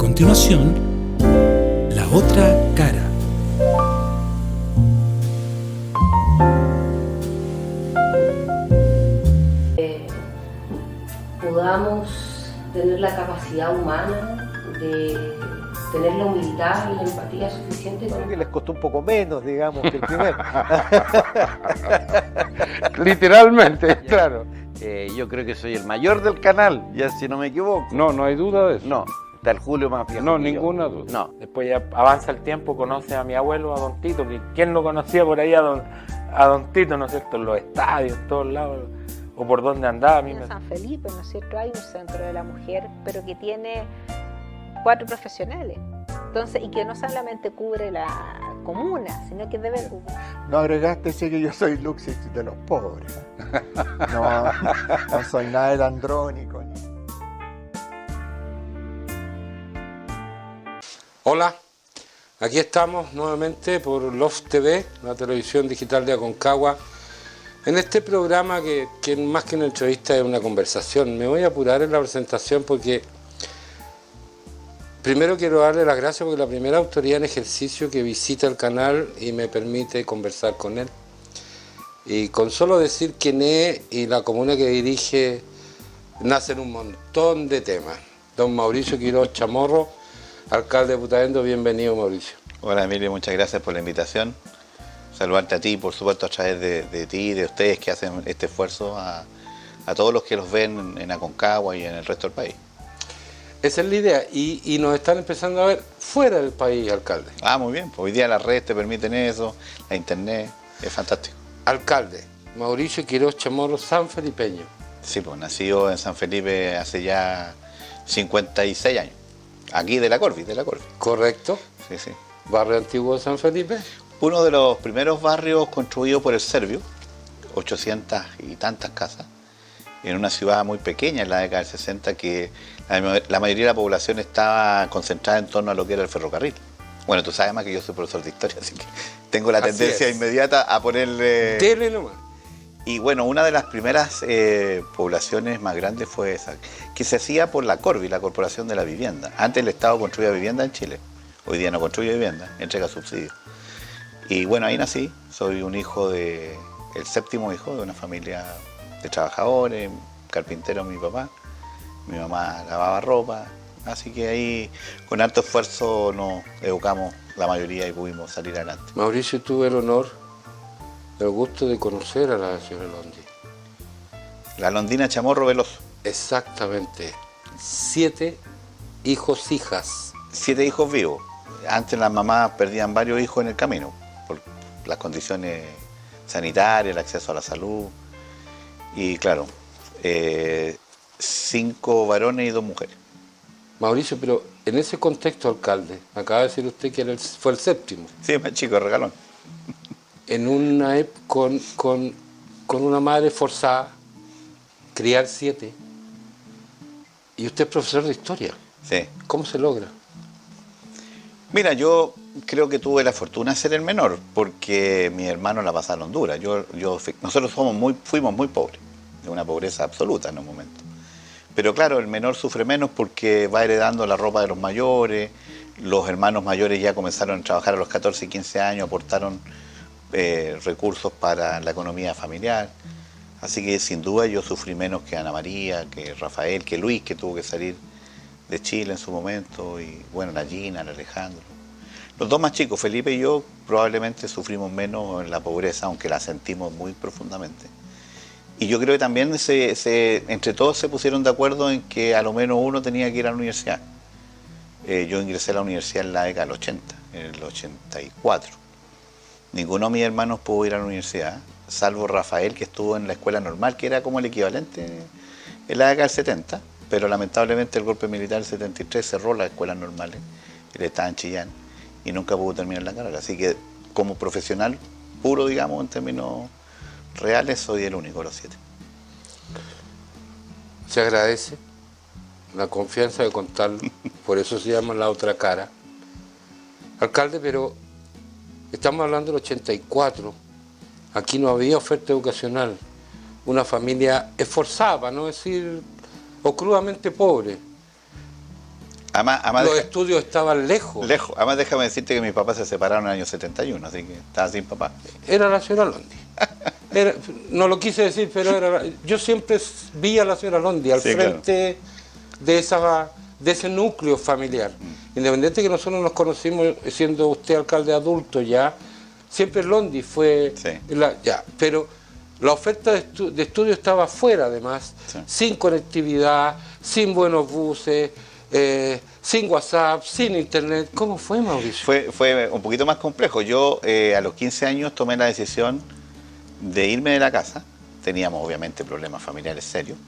continuación, La Otra Cara. Podamos tener la capacidad humana de tener la humildad y la empatía suficiente. Creo que les costó un poco menos, digamos, que el primero. Literalmente, claro. Yo creo que soy el mayor del canal, ya si no me equivoco. No, no hay duda de eso. No, está el Julio más viejo. No, que yo. ninguna duda. No. Después ya avanza el tiempo, conoce a mi abuelo, a don Tito, que quién no conocía por ahí a don Tito, ¿no es cierto? En los estadios, en todos lados, o por donde andaba. A mí En San Felipe, ¿no es cierto? Hay un centro de la mujer, pero que tiene 4 profesionales. Entonces, y que no solamente cubre la comuna, sino que debe cubrir. No agregaste ese que yo soy Luxich de los pobres. No soy nada del andrónico. Hola, aquí estamos nuevamente por Love TV, la televisión digital de Aconcagua, en este programa que más que una entrevista es una conversación. Me voy a apurar en la presentación porque primero quiero darle las gracias porque la primera autoridad en ejercicio que visita el canal y me permite conversar con él. Y con solo decir quién es y la comuna que dirige, nacen un montón de temas. Don Mauricio Quiroz Chamorro, alcalde de Putaendo, bienvenido Mauricio. Hola Emilio, muchas gracias por la invitación. Saludarte a ti, por supuesto, a través de ti y de ustedes que hacen este esfuerzo, a todos los que los ven en Aconcagua y en el resto del país. Esa es la idea y nos están empezando a ver fuera del país, alcalde. Ah, muy bien, pues hoy día las redes te permiten eso, la internet, es fantástico. Alcalde, Mauricio Quiroz Chamorro, sanfelipeño. Sí, pues nacido en San Felipe hace ya 56 años. Aquí de la Corvi. Correcto. Sí, sí. Barrio antiguo de San Felipe. Uno de los primeros barrios construidos por el Servio, 800 y tantas casas, en una ciudad muy pequeña en la década del 60 que la mayoría de la población estaba concentrada en torno a lo que era el ferrocarril. Bueno, tú sabes más que yo soy profesor de historia, así que tengo la tendencia inmediata a ponerle... Dele nomás. Y bueno, una de las primeras poblaciones más grandes fue esa, que se hacía por la Corvi, la Corporación de la Vivienda. Antes el Estado construía vivienda en Chile, hoy día no construye vivienda, entrega subsidios. Y bueno, ahí nací, soy un hijo el 7º hijo de una familia de trabajadores, carpintero mi papá, mi mamá lavaba ropa, así que ahí con harto esfuerzo nos educamos la mayoría y pudimos salir adelante. Mauricio, tuve el honor, el gusto de conocer a la señora Londi. La Londina Chamorro Veloso. Exactamente, 7 hijos, hijas. 7 hijos vivos. Antes las mamás perdían varios hijos en el camino, por las condiciones sanitarias, el acceso a la salud. Y claro, 5 varones y 2 mujeres. Mauricio, pero en ese contexto, alcalde, acaba de decir usted que fue el 7º. Sí, más chico, regalón. En una con una madre forzada, criar 7. Y usted es profesor de historia. Sí. ¿Cómo se logra? Mira, yo creo que tuve la fortuna de ser el menor, porque mis hermanos la pasaron dura. Nosotros fuimos muy pobres, de una pobreza absoluta en un momento. Pero claro, el menor sufre menos porque va heredando la ropa de los mayores, los hermanos mayores ya comenzaron a trabajar a los 14 y 15 años, aportaron recursos para la economía familiar. Así que sin duda yo sufrí menos que Ana María, que Rafael, que Luis, que tuvo que salir de Chile en su momento, y bueno, la Gina, el Alejandro. Los 2 más chicos, Felipe y yo, probablemente sufrimos menos en la pobreza, aunque la sentimos muy profundamente. Y yo creo que también entre todos se pusieron de acuerdo en que a lo menos uno tenía que ir a la universidad. Yo ingresé a la universidad en la década del 80, en el 84. Ninguno de mis hermanos pudo ir a la universidad, salvo Rafael, que estuvo en la escuela normal, que era como el equivalente en la década del 70, pero lamentablemente el golpe militar del 73 cerró las escuelas normales, él estaba en Chillán, y nunca pudo terminar la carrera. Así que como profesional puro, digamos, en términos reales, soy el único de los 7. Se agradece la confianza de contarlo, por eso se llama La Otra Cara. Alcalde, pero estamos hablando del 84, aquí no había oferta educacional, una familia esforzada, para no decir, o crudamente pobre. Además, Los estudios estaban lejos. lejos. Además, déjame decirte que mis papás se separaron en el año 71, así que estaba sin papá. Era la señora Londi. No lo quise decir, pero yo siempre vi a la señora Londi al Sí, frente de ese núcleo familiar. Independiente que nosotros nos conocimos siendo usted alcalde adulto ya, siempre Londi fue Sí. pero la oferta de estudio estaba afuera además, Sí. sin conectividad, sin buenos buses, sin WhatsApp, sin internet. ¿Cómo fue, Mauricio? Fue un poquito más complejo. Yo a los 15 años tomé la decisión de irme de la casa. Teníamos obviamente problemas familiares serios,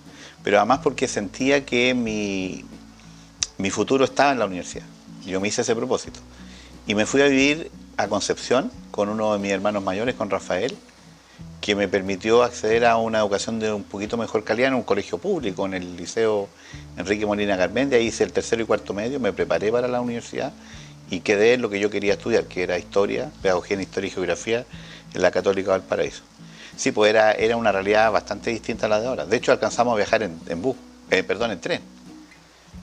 pero además porque sentía que mi futuro estaba en la universidad. Yo me hice ese propósito. Y me fui a vivir a Concepción con uno de mis hermanos mayores, con Rafael, que me permitió acceder a una educación de un poquito mejor calidad en un colegio público, en el Liceo Enrique Molina Garmendia. Ahí hice el tercero y cuarto medio, me preparé para la universidad y quedé en lo que yo quería estudiar, que era historia, pedagogía en historia y geografía en la Católica Valparaíso. Sí, pues era una realidad bastante distinta a la de ahora. De hecho, alcanzamos a viajar en tren.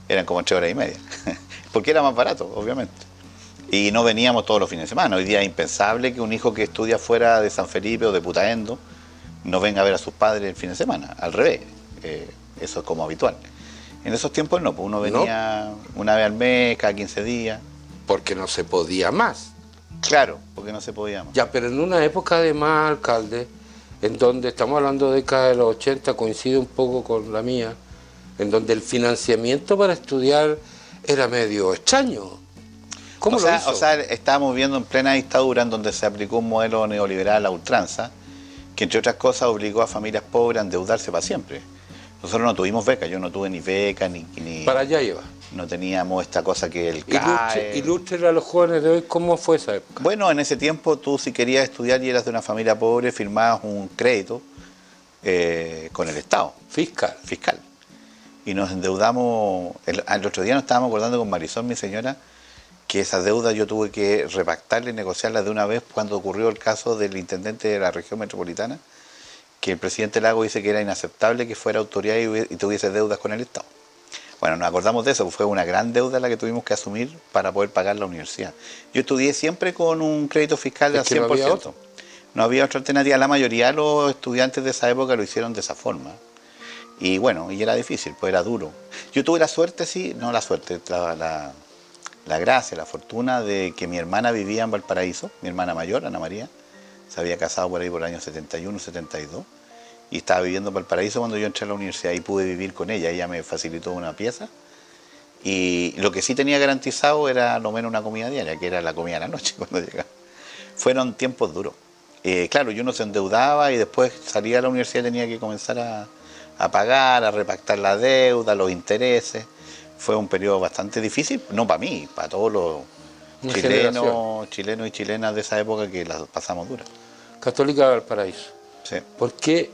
Eran como 3 horas y media, porque era más barato, obviamente. Y no veníamos todos los fines de semana. Hoy día es impensable que un hijo que estudia fuera de San Felipe o de Putaendo no venga a ver a sus padres el fin de semana. Al revés, eso es como habitual. En esos tiempos no, pues uno venía una vez al mes, cada 15 días. Porque no se podía más. Claro, porque no se podía más. Ya, pero en una época además, alcalde, en donde estamos hablando de década de los 80, coincide un poco con la mía, en donde el financiamiento para estudiar era medio extraño. ¿Cómo lo hizo? O sea, estábamos viviendo en plena dictadura en donde se aplicó un modelo neoliberal a ultranza, que entre otras cosas obligó a familias pobres a endeudarse para siempre. Nosotros no tuvimos becas, yo no tuve ni beca, ni Para allá iba. no teníamos esta cosa que el CAE. Ilústrele a los jóvenes de hoy cómo fue esa época. Bueno, en ese tiempo tú si querías estudiar y eras de una familia pobre, firmabas un crédito con el Estado. Fiscal. Y nos endeudamos, el otro día nos estábamos acordando con Marisol, mi señora, que esas deudas yo tuve que repactarlas y negociarlas de una vez cuando ocurrió el caso del intendente de la región metropolitana, que el presidente Lago dice que era inaceptable que fuera autoridad y tuviese deudas con el Estado. Bueno, nos acordamos de eso, fue una gran deuda la que tuvimos que asumir para poder pagar la universidad. Yo estudié siempre con un crédito fiscal del 100%. No había otro. No había otra alternativa. La mayoría de los estudiantes de esa época lo hicieron de esa forma. Y bueno, y era difícil, pues era duro. Yo tuve la suerte, sí, no la suerte, la gracia, la fortuna de que mi hermana vivía en Valparaíso, mi hermana mayor, Ana María, se había casado por ahí por el año 71, 72, y estaba viviendo en Valparaíso cuando yo entré a la universidad y pude vivir con ella. Ella me facilitó una pieza y lo que sí tenía garantizado era lo menos una comida diaria, que era la comida de la noche cuando llegaba. Fueron tiempos duros. Claro, yo no se endeudaba y después salía a la universidad y tenía que comenzar a pagar, a repactar la deuda, los intereses. Fue un periodo bastante difícil, no para mí, para todos los chilenos y chilenas de esa época que las pasamos duras. Católica de Valparaíso. Sí. ¿Por qué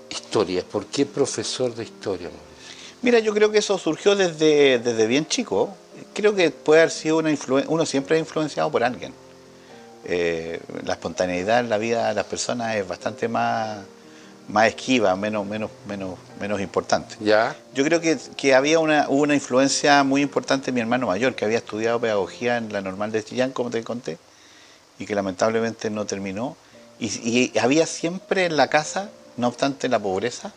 historia? ¿Por qué profesor de historia? Mira, yo creo que eso surgió desde bien chico. Creo que puede haber sido una influencia, uno siempre es influenciado por alguien. La espontaneidad en la vida de las personas es bastante más esquiva, menos importante. ¿Ya? Yo creo que hubo una influencia muy importante en mi hermano mayor, que había estudiado pedagogía en la Normal de Chillán, como te conté, y que lamentablemente no terminó. Y había siempre en la casa, no obstante la pobreza,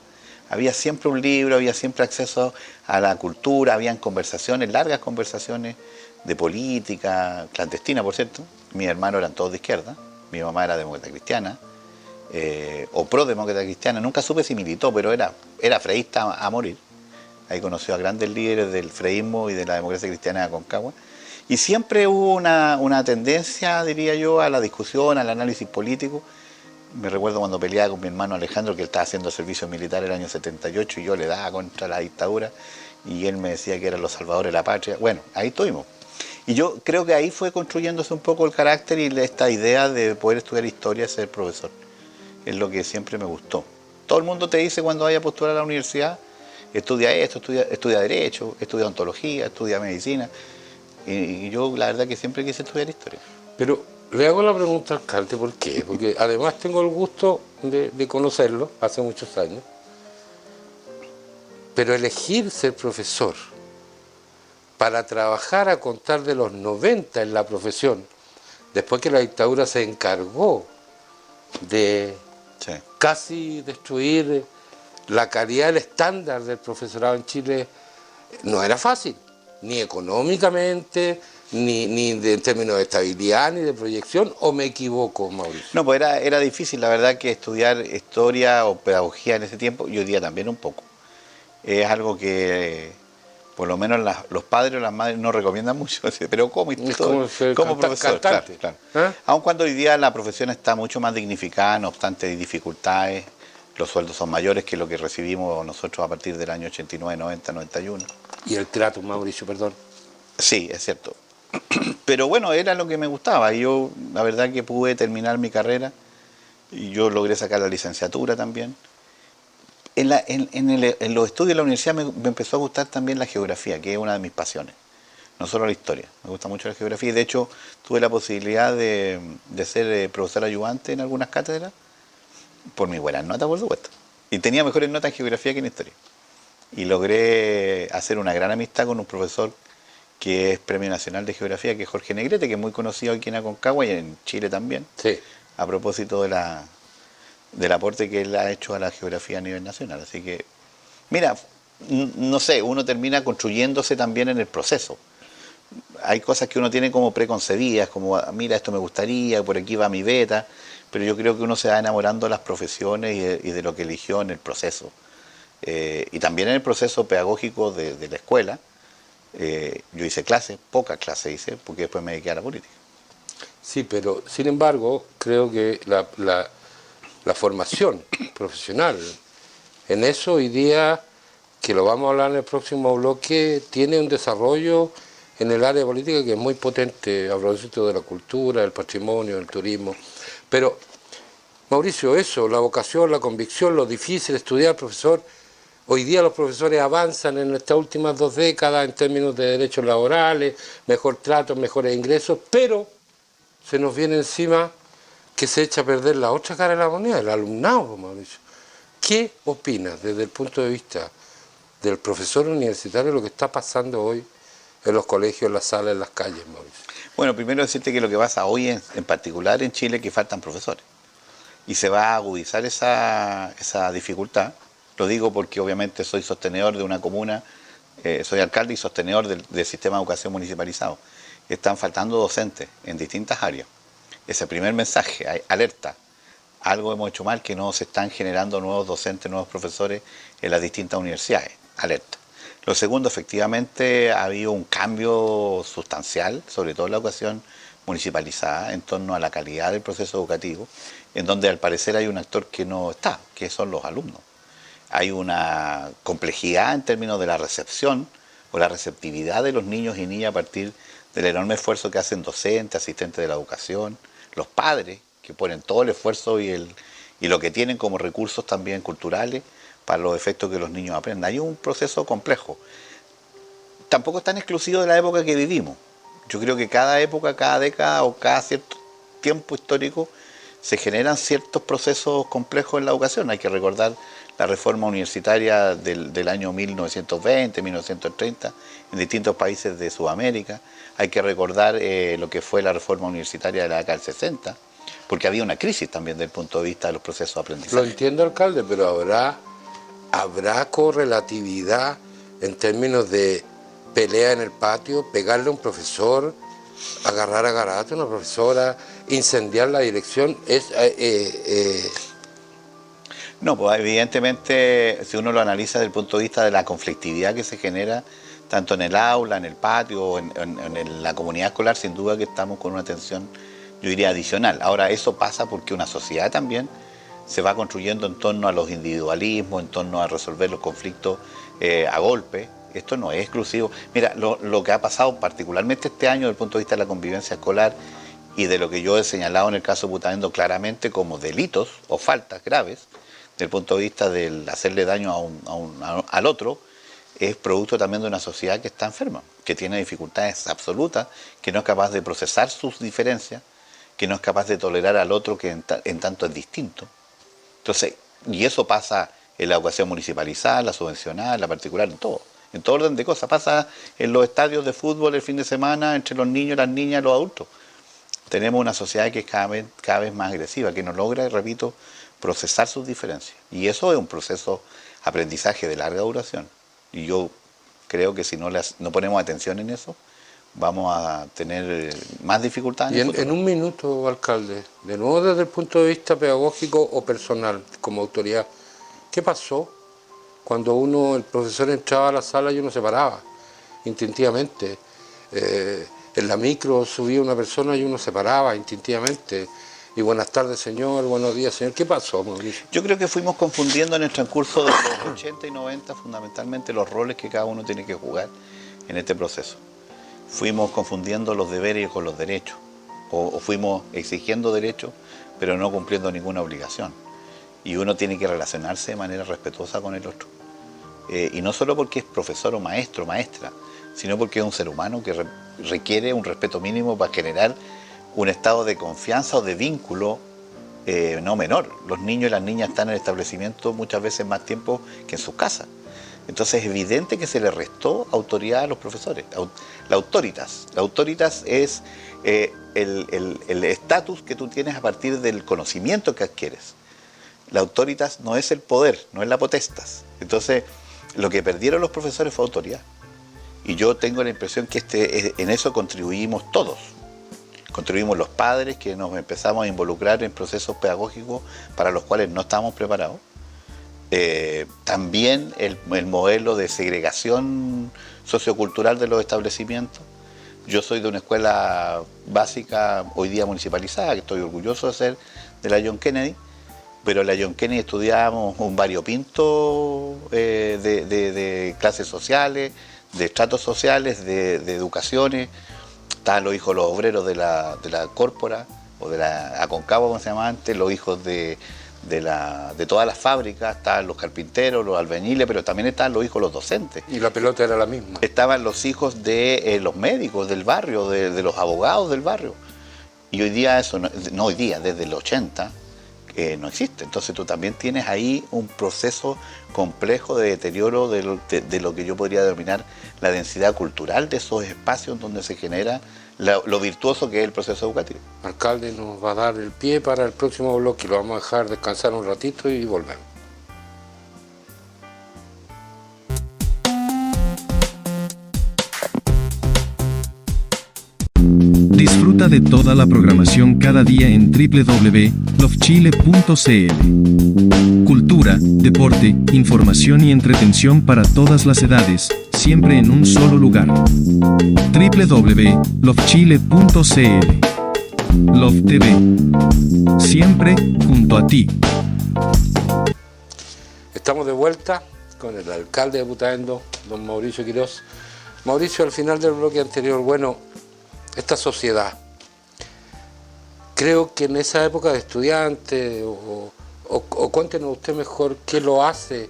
había siempre un libro, había siempre acceso a la cultura, habían conversaciones, largas conversaciones de política, clandestina, por cierto. Mis hermanos eran todos de izquierda, mi mamá era demócrata cristiana, o pro-demócrata cristiana, nunca supe si militó, pero era freísta a morir. Ahí conoció a grandes líderes del freísmo y de la democracia cristiana de Aconcagua. Y siempre hubo una tendencia, diría yo, a la discusión, al análisis político. Me recuerdo cuando peleaba con mi hermano Alejandro, que él estaba haciendo servicio militar el año 78 y yo le daba contra la dictadura y él me decía que eran los salvadores de la patria. Bueno, ahí estuvimos. Y yo creo que ahí fue construyéndose un poco el carácter y esta idea de poder estudiar historia y ser profesor. Es lo que siempre me gustó. Todo el mundo te dice cuando vaya a postular a la universidad, estudia esto, estudia Derecho, estudia Ontología, estudia Medicina. Y yo la verdad que siempre quise estudiar historia. Pero le hago la pregunta al alcalde, ¿por qué? Porque además tengo el gusto de conocerlo hace muchos años. Pero elegir ser profesor para trabajar a contar de los 90 en la profesión, después que la dictadura se encargó de Sí. casi destruir la calidad, el estándar del profesorado en Chile, no era fácil, ni económicamente, ni en términos de estabilidad, ni de proyección, ¿o me equivoco, Mauricio? No, pues era difícil, la verdad, que estudiar historia o pedagogía en ese tiempo, y hoy día también un poco. Es algo que por lo menos los padres o las madres no recomiendan mucho, pero como profesor, cantante. claro. ¿Ah? Aun cuando hoy día la profesión está mucho más dignificada, no obstante hay dificultades, los sueldos son mayores que lo que recibimos nosotros a partir del año 89, 90, 91. Y el trato, Mauricio, perdón. Sí, es cierto. Pero bueno, era lo que me gustaba. Yo, la verdad que pude terminar mi carrera y yo logré sacar la licenciatura también. En los estudios de la universidad me empezó a gustar también la geografía, que es una de mis pasiones. No solo la historia, me gusta mucho la geografía. Y de hecho, tuve la posibilidad de ser profesor ayudante en algunas cátedras por mis buenas notas, por supuesto. Y tenía mejores notas en geografía que en historia. Y logré hacer una gran amistad con un profesor que es Premio Nacional de Geografía, que es Jorge Negrete, que es muy conocido aquí en Aconcagua y en Chile también, Sí. a propósito del aporte que él ha hecho a la geografía a nivel nacional. Así que, mira, no sé, uno termina construyéndose también en el proceso. Hay cosas que uno tiene como preconcebidas, como, mira, esto me gustaría, por aquí va mi beta, pero yo creo que uno se va enamorando de las profesiones y de lo que eligió en el proceso. Y también en el proceso pedagógico de la escuela. Yo hice clases, pocas clases hice, porque después me dediqué a la política. Sí, pero sin embargo, creo que la formación profesional en eso hoy día, que lo vamos a hablar en el próximo bloque, tiene un desarrollo en el área política que es muy potente a propósito de la cultura, del patrimonio, del turismo. Pero, Mauricio, eso, la vocación, la convicción, lo difícil de estudiar, profesor. Hoy día los profesores avanzan en estas últimas 2 décadas en términos de derechos laborales, mejor trato, mejores ingresos, pero se nos viene encima que se echa a perder la otra cara de la moneda, el alumnado, Mauricio. ¿Qué opinas desde el punto de vista del profesor universitario lo que está pasando hoy en los colegios, en las salas, en las calles, Mauricio? Bueno, primero decirte que lo que pasa hoy en particular en Chile es que faltan profesores. Y se va a agudizar esa dificultad. Lo digo porque obviamente soy sostenedor de una comuna, soy alcalde y sostenedor del sistema de educación municipalizado. Están faltando docentes en distintas áreas. Ese primer mensaje, alerta. Algo hemos hecho mal, que no se están generando nuevos docentes, nuevos profesores en las distintas universidades. Alerta. Lo segundo, efectivamente, ha habido un cambio sustancial, sobre todo en la educación municipalizada, en torno a la calidad del proceso educativo, en donde al parecer hay un actor que no está, que son los alumnos. Hay una complejidad en términos de la recepción o la receptividad de los niños y niñas a partir del enorme esfuerzo que hacen docentes, asistentes de la educación, los padres, que ponen todo el esfuerzo y lo que tienen como recursos también culturales para los efectos que los niños aprendan. Hay un proceso complejo. Tampoco es tan exclusivo de la época que vivimos. Yo creo que cada época, cada década o cada cierto tiempo histórico se generan ciertos procesos complejos en la educación. Hay que recordar la reforma universitaria del año 1920, 1930, en distintos países de Sudamérica. Hay que recordar lo que fue la reforma universitaria de la década del 60, porque había una crisis también desde el punto de vista de los procesos de aprendizaje. Lo entiendo, alcalde, pero habrá correlatividad en términos de pelea en el patio, pegarle a un profesor, agarrar a garate a una profesora, incendiar la dirección. No, pues evidentemente, si uno lo analiza desde el punto de vista de la conflictividad que se genera, tanto en el aula, en el patio, en la comunidad escolar, sin duda que estamos con una tensión, yo diría, adicional. Ahora, eso pasa porque una sociedad también se va construyendo en torno a los individualismos, en torno a resolver los conflictos a golpe. Esto no es exclusivo. Mira, lo que ha pasado particularmente este año desde el punto de vista de la convivencia escolar y de lo que yo he señalado en el caso de Putaendo claramente como delitos o faltas graves, desde el punto de vista del hacerle daño al otro, es producto también de una sociedad que está enferma, que tiene dificultades absolutas, que no es capaz de procesar sus diferencias, que no es capaz de tolerar al otro que en tanto es distinto. Entonces, y eso pasa en la educación municipalizada, la subvencionada, la particular, en todo. en todo orden de cosas. Pasa en los estadios de fútbol el fin de semana, entre los niños, las niñas, los adultos. Tenemos una sociedad que es cada vez más agresiva, que no logra, repito, procesar sus diferencias. Y eso es un proceso de aprendizaje de larga duración. Y yo creo que si no ponemos atención en eso, vamos a tener más dificultades. Y en un minuto, alcalde, de nuevo desde el punto de vista pedagógico o personal, como autoridad, ¿qué pasó cuando el profesor entraba a la sala y uno se paraba instintivamente? En la micro subía una persona y uno se paraba instintivamente. Y buenas tardes, señor, buenos días, señor. ¿Qué pasó, Mauricio? Yo creo que fuimos confundiendo en el transcurso de los 80 y 90 fundamentalmente los roles que cada uno tiene que jugar en este proceso. Fuimos confundiendo los deberes con los derechos, o fuimos exigiendo derechos, pero no cumpliendo ninguna obligación. Y uno tiene que relacionarse de manera respetuosa con el otro. Y no solo porque es profesor o maestro, maestra, sino porque es un ser humano que requiere un respeto mínimo para generar un estado de confianza o de vínculo no menor. Los niños y las niñas están en el establecimiento muchas veces más tiempo que en sus casas. Entonces es evidente que se le restó autoridad a los profesores. La autoritas. La autoritas es el estatus que tú tienes a partir del conocimiento que adquieres. La autoritas no es el poder, no es la potestas. Entonces lo que perdieron los profesores fue autoridad. Y yo tengo la impresión que en eso contribuimos todos. Contribuimos los padres, que nos empezamos a involucrar en procesos pedagógicos para los cuales no estábamos preparados. También el modelo de segregación sociocultural de los establecimientos. Yo soy de una escuela básica hoy día municipalizada, que estoy orgulloso de ser, de la John Kennedy, pero en la John Kennedy estudiábamos un variopinto de clases sociales, de estratos sociales, de educaciones. Estaban los hijos de los obreros de la Córpora, o de la Aconcagua, como se llamaba antes, los hijos de todas las fábricas, estaban los carpinteros, los albañiles, pero también estaban los hijos de los docentes. Y la pelota era la misma. Estaban los hijos de los médicos del barrio, de los abogados del barrio. Y hoy día eso, no hoy día, desde el 80, no existe. Entonces tú también tienes ahí un proceso complejo de deterioro de lo que yo podría denominar la densidad cultural de esos espacios donde se genera lo virtuoso que es el proceso educativo. Alcalde, nos va a dar el pie para el próximo bloque, lo vamos a dejar descansar un ratito y volvemos. Disfruta de toda la programación cada día en www.lovechile.cl. Cultura, deporte, información y entretención para todas las edades, siempre en un solo lugar. www.lovechile.cl. Love TV. Siempre junto a ti. Estamos de vuelta con el alcalde de Putaendo, don Mauricio Quirós. Mauricio, al final del bloque anterior, bueno, esta sociedad, creo que en esa época de estudiante, o cuéntenos usted mejor qué lo hace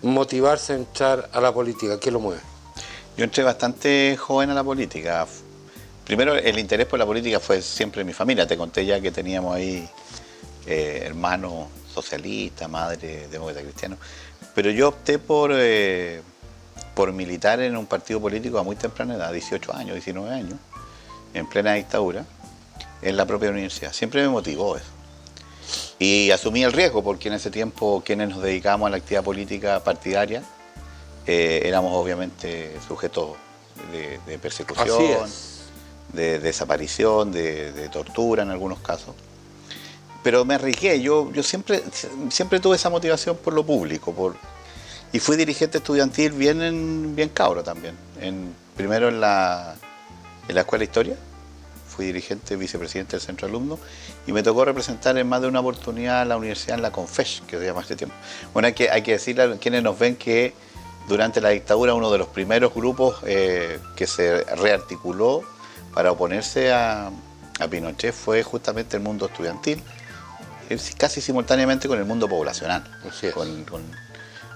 motivarse a entrar a la política, qué lo mueve. Yo entré bastante joven a la política. Primero, el interés por la política fue siempre en mi familia. Te conté ya que teníamos ahí hermanos socialistas, madre demócrata cristiano. Pero yo opté por militar en un partido político a muy temprana edad, 18 años, 19 años, en plena dictadura, en la propia universidad. Siempre me motivó eso. Y asumí el riesgo, porque en ese tiempo quienes nos dedicábamos a la actividad política partidaria éramos obviamente sujetos de persecución, de desaparición, de tortura en algunos casos. Pero me arriesgué, yo siempre tuve esa motivación por lo público, y fui dirigente estudiantil bien cabro también. Primero en la Escuela de Historia, fui dirigente, vicepresidente del Centro de Alumnos, y me tocó representar en más de una oportunidad a la universidad en la Confesh, que se llama este tiempo. Bueno, hay que decirle a quienes nos ven que durante la dictadura uno de los primeros grupos que se rearticuló para oponerse a Pinochet fue justamente el mundo estudiantil, casi simultáneamente con el mundo poblacional,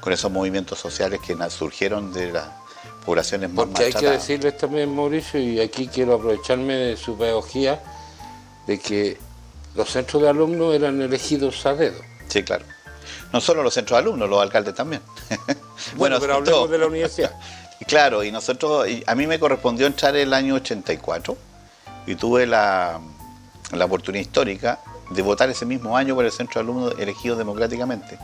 con esos movimientos sociales que surgieron de las poblaciones más Porque hay que maltratadas. decirles también, Mauricio, y aquí quiero aprovecharme de su pedagogía, de que los centros de alumnos eran elegidos a dedo. Sí, claro. No solo los centros de alumnos, los alcaldes también. Bueno, pero hablemos de la universidad. Claro, y a mí me correspondió entrar el año 84 y tuve la oportunidad histórica de votar ese mismo año por el centro de alumnos elegidos democráticamente.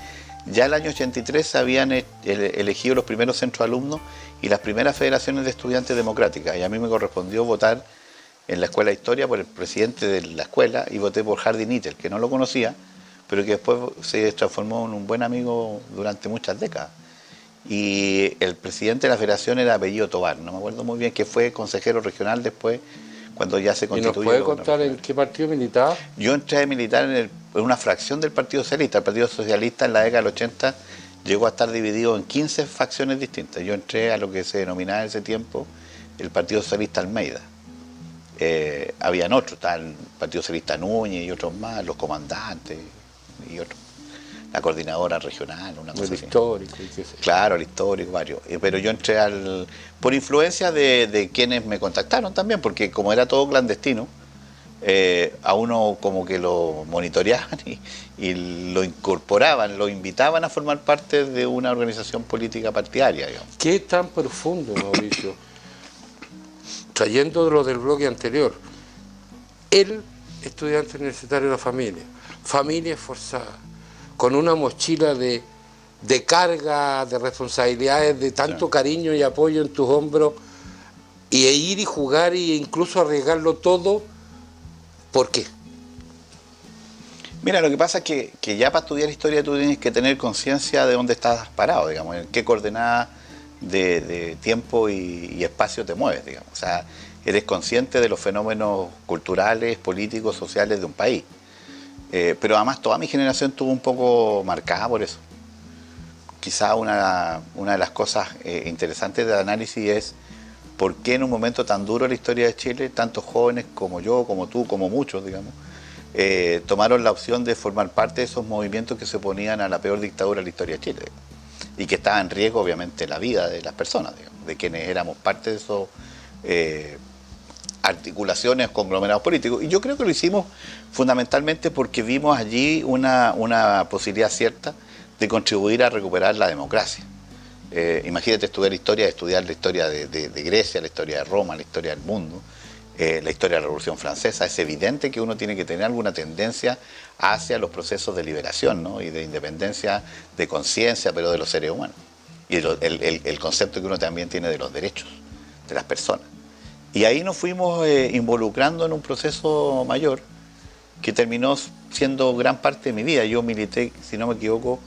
Ya el año 83 se habían elegido los primeros centros de alumnos y las primeras federaciones de estudiantes democráticas, y a mí me correspondió votar en la Escuela de Historia por el presidente de la escuela, y voté por Hardy Nittel, que no lo conocía, pero que después se transformó en un buen amigo durante muchas décadas. Y el presidente de la federación era apellido Tobar, no me acuerdo muy bien, que fue consejero regional después, cuando ya se constituyó. ¿Y nos puede contar en qué partido militaba? Yo entré a militar en una fracción del Partido Socialista. El Partido Socialista en la década del 80 llegó a estar dividido en 15 facciones distintas. Yo entré a lo que se denominaba en ese tiempo el Partido Socialista Almeida. Habían otros, estaba el Partido Socialista Núñez y otros más, los comandantes y otros. La coordinadora regional, una cosa así. El histórico. Y qué sé. Claro, el histórico, varios. Pero yo entré por influencia de quienes me contactaron también, porque como era todo clandestino, a uno como que lo monitoreaban y lo incorporaban, lo invitaban a formar parte de una organización política partidaria, digamos. ¿Qué tan profundo, Mauricio? Trayendo lo del bloque anterior, el estudiante universitario de la familia esforzada, con una mochila de carga, de responsabilidades, de tanto cariño y apoyo en tus hombros, y ir y jugar e incluso arriesgarlo todo, ¿por qué? Mira, lo que pasa es que ya para estudiar historia tú tienes que tener conciencia de dónde estás parado, digamos, en qué coordenada de tiempo y espacio te mueves, digamos. O sea, eres consciente de los fenómenos culturales, políticos, sociales de un país. Pero además toda mi generación estuvo un poco marcada por eso. Quizá una de las cosas interesantes del análisis es por qué en un momento tan duro de la historia de Chile, tantos jóvenes como yo, como tú, como muchos, digamos, tomaron la opción de formar parte de esos movimientos que se oponían a la peor dictadura de la historia de Chile, digamos, y que estaba en riesgo obviamente la vida de las personas, digamos, de quienes éramos parte de esos articulaciones, conglomerados políticos. Y yo creo que lo hicimos fundamentalmente porque vimos allí una posibilidad cierta de contribuir a recuperar la democracia. Imagínate estudiar la historia de Grecia, la historia de Roma, la historia del mundo, la historia de la Revolución Francesa. Es evidente que uno tiene que tener alguna tendencia hacia los procesos de liberación, ¿no? Y de independencia de conciencia, pero de los seres humanos. Y el concepto que uno también tiene de los derechos de las personas. Y ahí nos fuimos involucrando en un proceso mayor que terminó siendo gran parte de mi vida. Yo milité, si no me equivoco,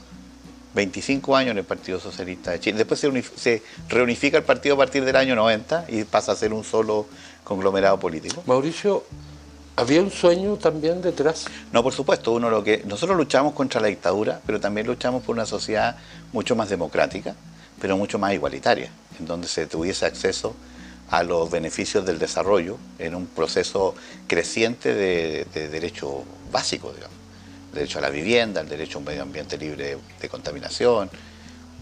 25 años en el Partido Socialista de Chile. Después se reunifica el partido a partir del año 90 y pasa a ser un solo conglomerado político. Mauricio, ¿había un sueño también detrás? No, por supuesto. Nosotros luchamos contra la dictadura, pero también luchamos por una sociedad mucho más democrática, pero mucho más igualitaria, en donde se tuviese acceso a los beneficios del desarrollo en un proceso creciente de derechos básicos, digamos. El derecho a la vivienda, el derecho a un medio ambiente libre de contaminación.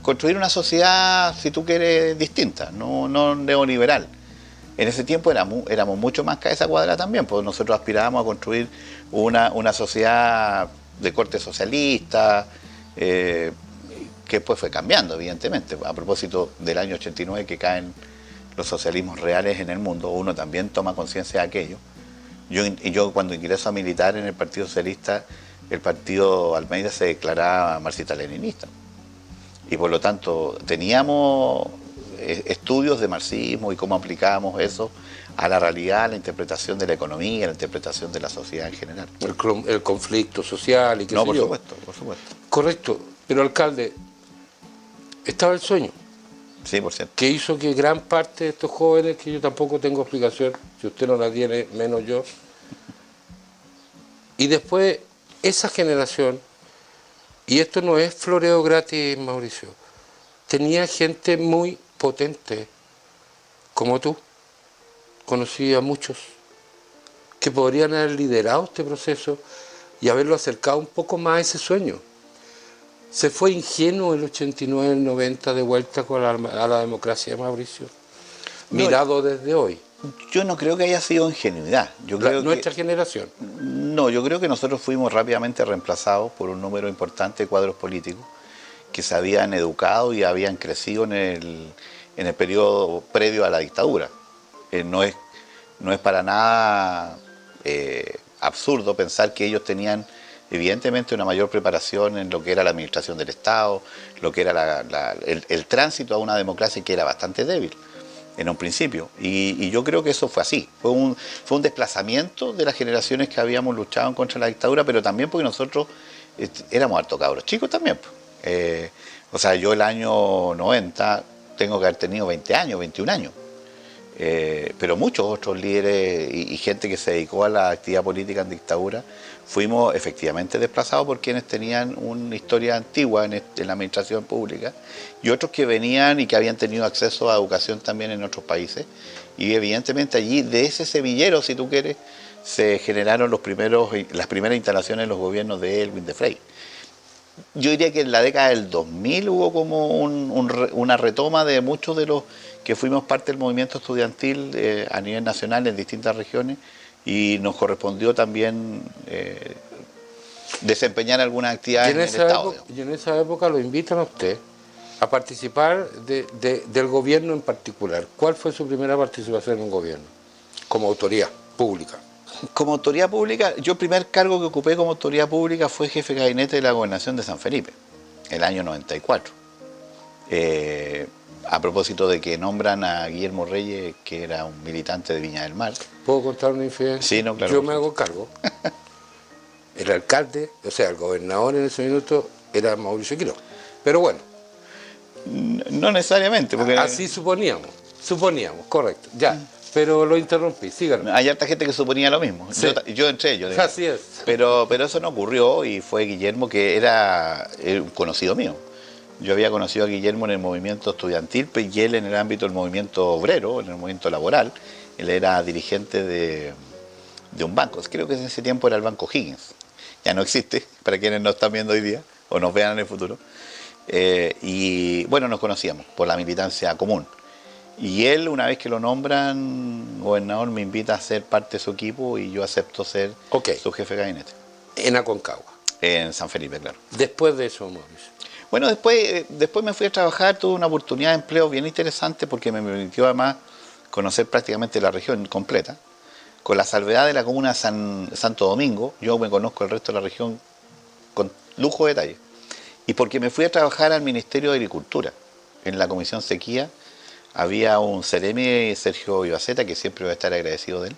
Construir una sociedad, si tú quieres, distinta, no neoliberal. En ese tiempo éramos mucho más cabeza cuadrada también, porque nosotros aspirábamos a construir una sociedad de corte socialista, que después fue cambiando, evidentemente. A propósito del año 89 que caen los socialismos reales en el mundo, uno también toma conciencia de aquello. Yo cuando ingreso a militar en el Partido Socialista, el partido Almeida se declaraba marxista-leninista. Y por lo tanto teníamos estudios de marxismo y cómo aplicábamos eso a la realidad, a la interpretación de la economía, a la interpretación de la sociedad en general. El conflicto social y qué sé yo. No, por supuesto, por supuesto. Correcto, pero alcalde, estaba el sueño. 100%. Que hizo que gran parte de estos jóvenes, que yo tampoco tengo explicación, si usted no la tiene, menos yo, y después esa generación, y esto no es floreo gratis, Mauricio, tenía gente muy potente, como tú, conocí a muchos, que podrían haber liderado este proceso y haberlo acercado un poco más a ese sueño. ¿Se fue ingenuo el 89, el 90 de vuelta a la democracia, Mauricio? Mirado desde hoy. Yo no creo que haya sido ingenuidad. Nuestra generación. No, yo creo que nosotros fuimos rápidamente reemplazados por un número importante de cuadros políticos que se habían educado y habían crecido en el periodo previo a la dictadura. No es para nada absurdo pensar que ellos tenían evidentemente una mayor preparación en lo que era la administración del Estado, lo que era el tránsito a una democracia que era bastante débil en un principio. Y yo creo que eso fue así. Fue un desplazamiento de las generaciones que habíamos luchado contra la dictadura, pero también porque nosotros éramos harto cabros chicos también. O sea, yo el año 90 tengo que haber tenido 20 años, 21 años. Pero muchos otros líderes y gente que se dedicó a la actividad política en dictadura fuimos efectivamente desplazados por quienes tenían una historia antigua en la administración pública y otros que venían y que habían tenido acceso a educación también en otros países, y evidentemente allí de ese semillero, si tú quieres, se generaron las primeras instalaciones en los gobiernos de Elwin de Frey. Yo diría que en la década del 2000 hubo como una retoma de muchos de los que fuimos parte del movimiento estudiantil a nivel nacional en distintas regiones, y nos correspondió también desempeñar algunas actividades en el Estado. Y en esa época lo invitan a usted a participar del gobierno en particular. ¿Cuál fue su primera participación en un gobierno como autoridad pública? Como autoridad pública, yo el primer cargo que ocupé como autoridad pública fue jefe de gabinete de la gobernación de San Felipe, el año 94. A propósito de que nombran a Guillermo Reyes, que era un militante de Viña del Mar. ¿Puedo contar una infidencia? Sí, no, claro. Yo me hago cargo. El alcalde, o sea, el gobernador en ese minuto era Mauricio Quiroga. Pero bueno. No necesariamente. Porque así suponíamos, correcto. Ya, pero lo interrumpí, síganme. Hay harta gente que suponía lo mismo. Sí. Yo entre ellos. Digamos. Así es. Pero eso no ocurrió, y fue Guillermo, que era un conocido mío. Yo había conocido a Guillermo en el movimiento estudiantil, y él en el ámbito del movimiento obrero, en el movimiento laboral. Él era dirigente de un banco, creo que en ese tiempo era el Banco Higgins. Ya no existe, para quienes nos están viendo hoy día, o nos vean en el futuro. Y bueno, nos conocíamos por la militancia común. Y él, una vez que lo nombran gobernador, me invita a ser parte de su equipo, y yo acepto ser su jefe de gabinete. En Aconcagua. En San Felipe, claro. Después de eso, Mauricio. Bueno, después me fui a trabajar, tuve una oportunidad de empleo bien interesante porque me permitió además conocer prácticamente la región completa. Con la salvedad de la comuna de Santo Domingo, yo me conozco el resto de la región con lujo de detalle. Y porque me fui a trabajar al Ministerio de Agricultura. En la Comisión Sequía había un Ceremi, Sergio Ibaceta, que siempre voy a estar agradecido de él,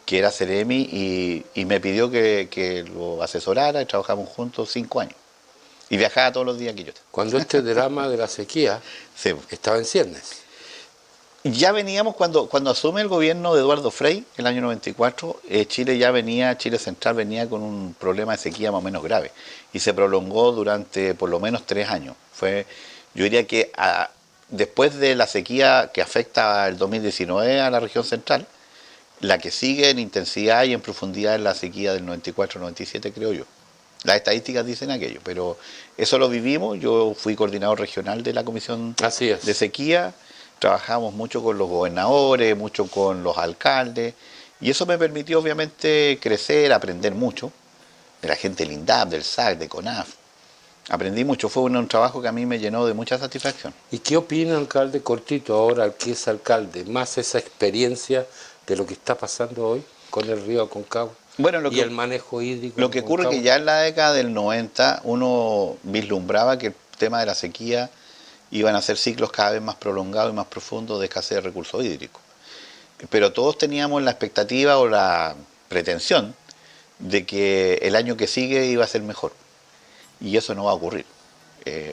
que era Ceremi, y me pidió que lo asesorara, y trabajamos juntos 5 años. Y viajaba todos los días a Quillota. Cuando este drama de la sequía sí. Estaba en ciernes. Ya veníamos, cuando asume el gobierno de Eduardo Frei, el año 94, Chile Central venía con un problema de sequía más o menos grave. Y se prolongó durante por lo menos 3 años. Yo diría que después de la sequía que afecta el 2019 a la región central, la que sigue en intensidad y en profundidad es la sequía del 94-97, creo yo. Las estadísticas dicen aquello, pero eso lo vivimos. Yo fui coordinador regional de la Comisión de Sequía, trabajamos mucho con los gobernadores, mucho con los alcaldes, y eso me permitió obviamente crecer, aprender mucho, de la gente del INDAP, del SAC, de CONAF. Aprendí mucho, fue un trabajo que a mí me llenó de mucha satisfacción. ¿Y qué opina, alcalde, cortito, ahora al que es alcalde, más esa experiencia de lo que está pasando hoy con el río Aconcagua? Bueno, y el manejo hídrico. Lo que ocurre es que ya en la década del 90 uno vislumbraba que el tema de la sequía iban a ser ciclos cada vez más prolongados y más profundos de escasez de recursos hídricos. Pero todos teníamos la expectativa o la pretensión de que el año que sigue iba a ser mejor. Y eso no va a ocurrir.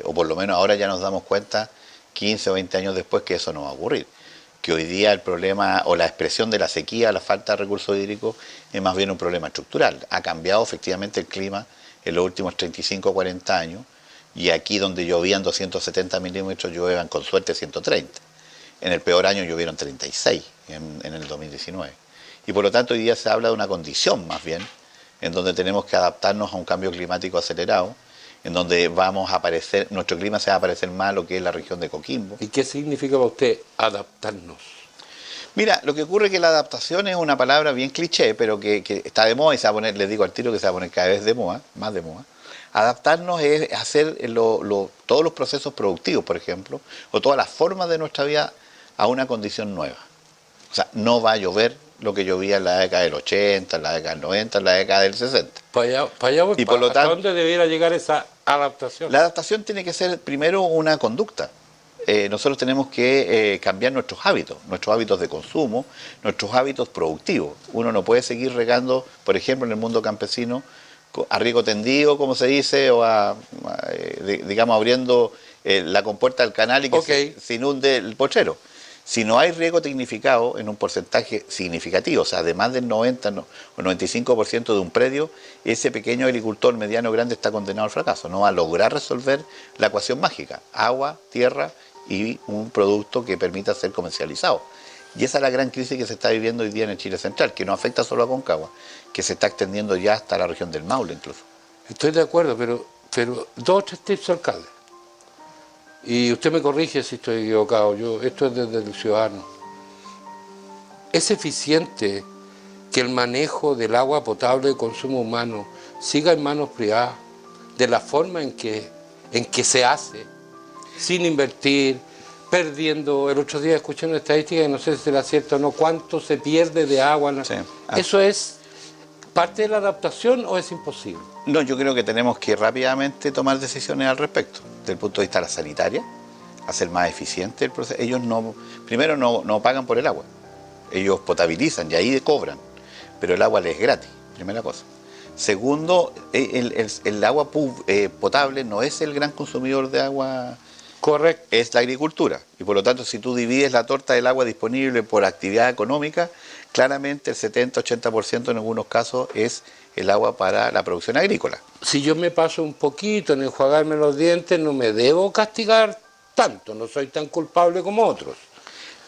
O por lo menos ahora ya nos damos cuenta, 15 o 20 años después, que eso no va a ocurrir. Que hoy día el problema o la expresión de la sequía, la falta de recursos hídricos, es más bien un problema estructural. Ha cambiado efectivamente el clima en los últimos 35 o 40 años, y aquí donde llovían 270 milímetros, lluevan con suerte 130. En el peor año llovieron 36 en el 2019. Y por lo tanto hoy día se habla de una condición más bien, en donde tenemos que adaptarnos a un cambio climático acelerado, en donde nuestro clima se va a parecer más a lo que es la región de Coquimbo. ¿Y qué significa para usted adaptarnos? Mira, lo que ocurre es que la adaptación es una palabra bien cliché, pero que está de moda, y se va a poner, les digo al tiro que se va a poner cada vez de moda, más de moda. Adaptarnos es hacer todos los procesos productivos, por ejemplo, o todas las formas de nuestra vida a una condición nueva. O sea, no va a llover lo que llovía en la década del 80, en la década del 90, en la década del 60. Para allá voy, Y por lo ¿hasta tanto, dónde debiera llegar esa adaptación? la adaptación tiene que ser primero una conducta. Nosotros tenemos que cambiar nuestros hábitos de consumo, nuestros hábitos productivos. Uno no puede seguir regando, por ejemplo, en el mundo campesino, a riego tendido, como se dice, o digamos, abriendo la compuerta del canal y que se inunde el potrero. Si no hay riego tecnificado en un porcentaje significativo, o sea, de más del 90 o 95% de un predio, ese pequeño agricultor mediano o grande está condenado al fracaso. No va a lograr resolver la ecuación mágica: agua, tierra y un producto que permita ser comercializado. Y esa es la gran crisis que se está viviendo hoy día en el Chile central, que no afecta solo a Concagua, que se está extendiendo ya hasta la región del Maule incluso. Estoy de acuerdo, pero 2 o 3 tips, alcalde. Y usted me corrige si estoy equivocado, esto es desde el ciudadano. ¿Es eficiente que el manejo del agua potable de consumo humano siga en manos privadas de la forma en que se hace, sin invertir, perdiendo? El otro día escuché una estadística que no sé si será cierta o no, cuánto se pierde de agua. Sí. ¿Eso es parte de la adaptación o es imposible? No, yo creo que tenemos que rápidamente tomar decisiones al respecto. Desde el punto de vista de la sanitaria, hacer más eficiente el proceso. Ellos primero no pagan por el agua. Ellos potabilizan y ahí cobran. Pero el agua les es gratis, primera cosa. Segundo, el agua potable no es el gran consumidor de agua. Correcto. Es la agricultura. Y por lo tanto, si tú divides la torta del agua disponible por actividad económica, claramente el 70-80% en algunos casos es el agua para la producción agrícola. Si yo me paso un poquito en enjuagarme los dientes, no me debo castigar tanto, no soy tan culpable como otros.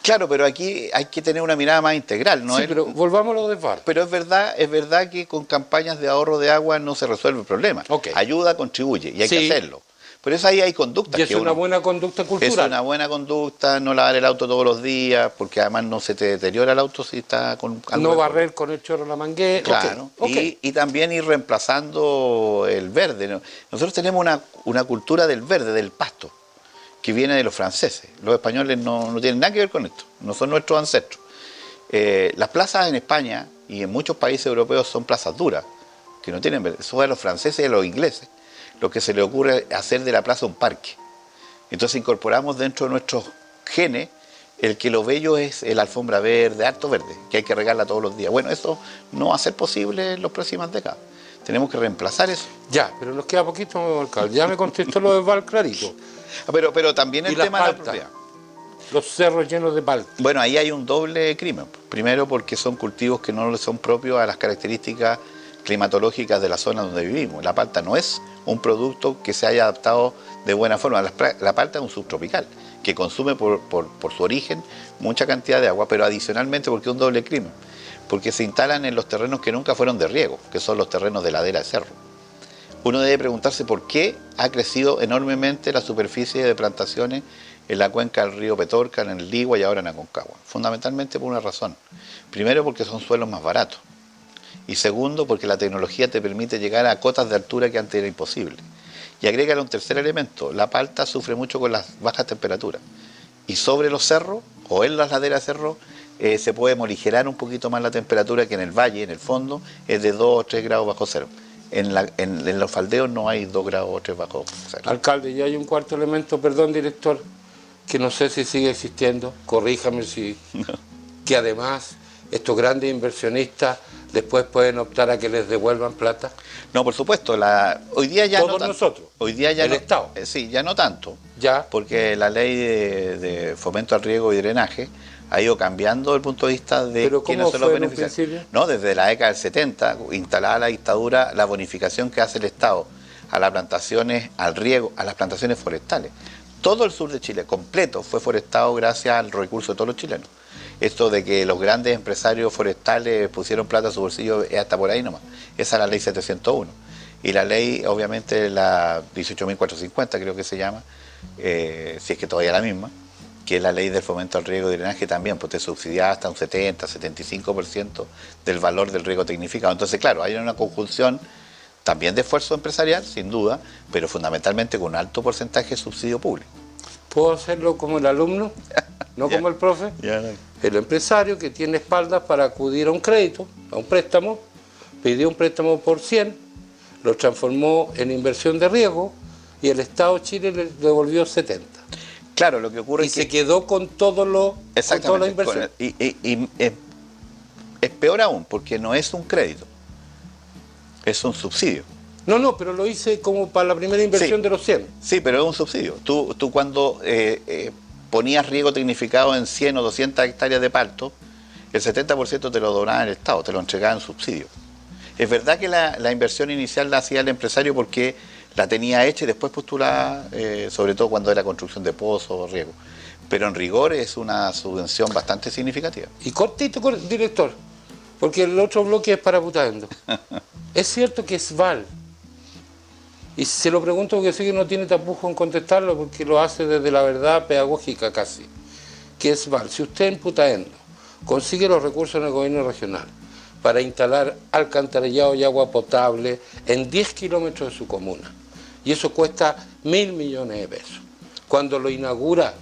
Claro, pero aquí hay que tener una mirada más integral, ¿no? Sí, pero volvamos a lo de VAR. Pero es verdad que con campañas de ahorro de agua no se resuelve el problema. Okay. Ayuda, contribuye y hay que hacerlo. Por eso ahí hay conductas. Y es una buena conducta cultural. Es una buena conducta, no lavar el auto todos los días, porque además no se te deteriora el auto si está con algo. No barrer con el chorro de la manguera. Claro. Okay. Y también ir reemplazando el verde. Nosotros tenemos una cultura del verde, del pasto, que viene de los franceses. Los españoles no tienen nada que ver con esto, no son nuestros ancestros. Las plazas en España y en muchos países europeos son plazas duras, que no tienen verde. Eso fue a los franceses y a los ingleses lo que se le ocurre hacer de la plaza un parque. Entonces incorporamos dentro de nuestros genes el que lo bello es el alfombra verde, harto verde, que hay que regarla todos los días. Bueno, eso no va a ser posible en las próximas décadas. Tenemos que reemplazar eso. Ya, pero nos queda poquito, alcalde. Ya me contestó lo de VAR clarito. Pero también el tema de la propiedad. Los cerros llenos de palta. Bueno, ahí hay un doble crimen. Primero porque son cultivos que no son propios a las características climatológicas de la zona donde vivimos. La palta no es un producto que se haya adaptado de buena forma. La palta es un subtropical que consume por su origen mucha cantidad de agua, pero adicionalmente porque es un doble crimen, porque se instalan en los terrenos que nunca fueron de riego, que son los terrenos de ladera de cerro. Uno debe preguntarse por qué ha crecido enormemente la superficie de plantaciones en la cuenca del río Petorca, en el Ligua y ahora en Aconcagua. Fundamentalmente por una razón. Primero porque son suelos más baratos. Y segundo, porque la tecnología te permite llegar a cotas de altura que antes era imposible. Y agrégale un tercer elemento: la palta sufre mucho con las bajas temperaturas. Y sobre los cerros, o en las laderas de cerros, se puede morigerar un poquito más la temperatura, que en el valle, en el fondo, es de 2 o 3 grados bajo cero. En los faldeos no hay 2 grados o 3 bajo cero. Alcalde, y hay un cuarto elemento, perdón, director, que no sé si sigue existiendo, corríjame si... No. Que además estos grandes inversionistas después pueden optar a que les devuelvan plata. No, por supuesto. Hoy día ya todos no tanto. Nosotros. Hoy día ya el no, Estado. Sí, ya no tanto. Ya. Porque la ley de fomento al riego y drenaje ha ido cambiando el punto de vista de quiénes son los beneficiarios. No, desde la década del 70, instalada la dictadura, la bonificación que hace el Estado a las plantaciones, al riego, a las plantaciones forestales. Todo el sur de Chile completo fue forestado gracias al recurso de todos los chilenos. Esto de que los grandes empresarios forestales pusieron plata a su bolsillo es hasta por ahí nomás. Esa es la ley 701. Y la ley, obviamente, la 18.450 creo que se llama, si es que todavía la misma, que es la ley del fomento al riego y drenaje también, pues te subsidiaba hasta un 70-75% del valor del riego tecnificado. Entonces, claro, hay una conjunción también de esfuerzo empresarial, sin duda, pero fundamentalmente con un alto porcentaje de subsidio público. ¿Puedo hacerlo como el alumno? ¿No Ya. como el profe? Ya, no. El empresario que tiene espaldas para acudir a un crédito, a un préstamo, pidió un préstamo por 100, lo transformó en inversión de riesgo y el Estado de Chile le devolvió 70. Claro, lo que ocurre Y es se que... quedó con todo lo, con toda la Exactamente. inversión. Y es peor aún, porque no es un crédito, es un subsidio. No, pero lo hice como para la primera inversión Sí. de los 100. Sí, pero es un subsidio. Tú cuando ponías riego tecnificado en 100 o 200 hectáreas de palto, el 70% te lo donaba el Estado, te lo entregaba en subsidio. Es verdad que la inversión inicial la hacía el empresario porque la tenía hecha y después postulaba, sobre todo cuando era construcción de pozos o riego. Pero en rigor es una subvención bastante significativa. Y cortito, director, porque el otro bloque es para Putaendo. Es cierto que es Val. Y se lo pregunto porque sé que no tiene tapujo en contestarlo porque lo hace desde la verdad pedagógica casi. Que es Val. Si usted en Putaendo consigue los recursos en el gobierno regional para instalar alcantarillado y agua potable en 10 kilómetros de su comuna, y eso cuesta 1.000 millones de pesos, cuando lo inaugura,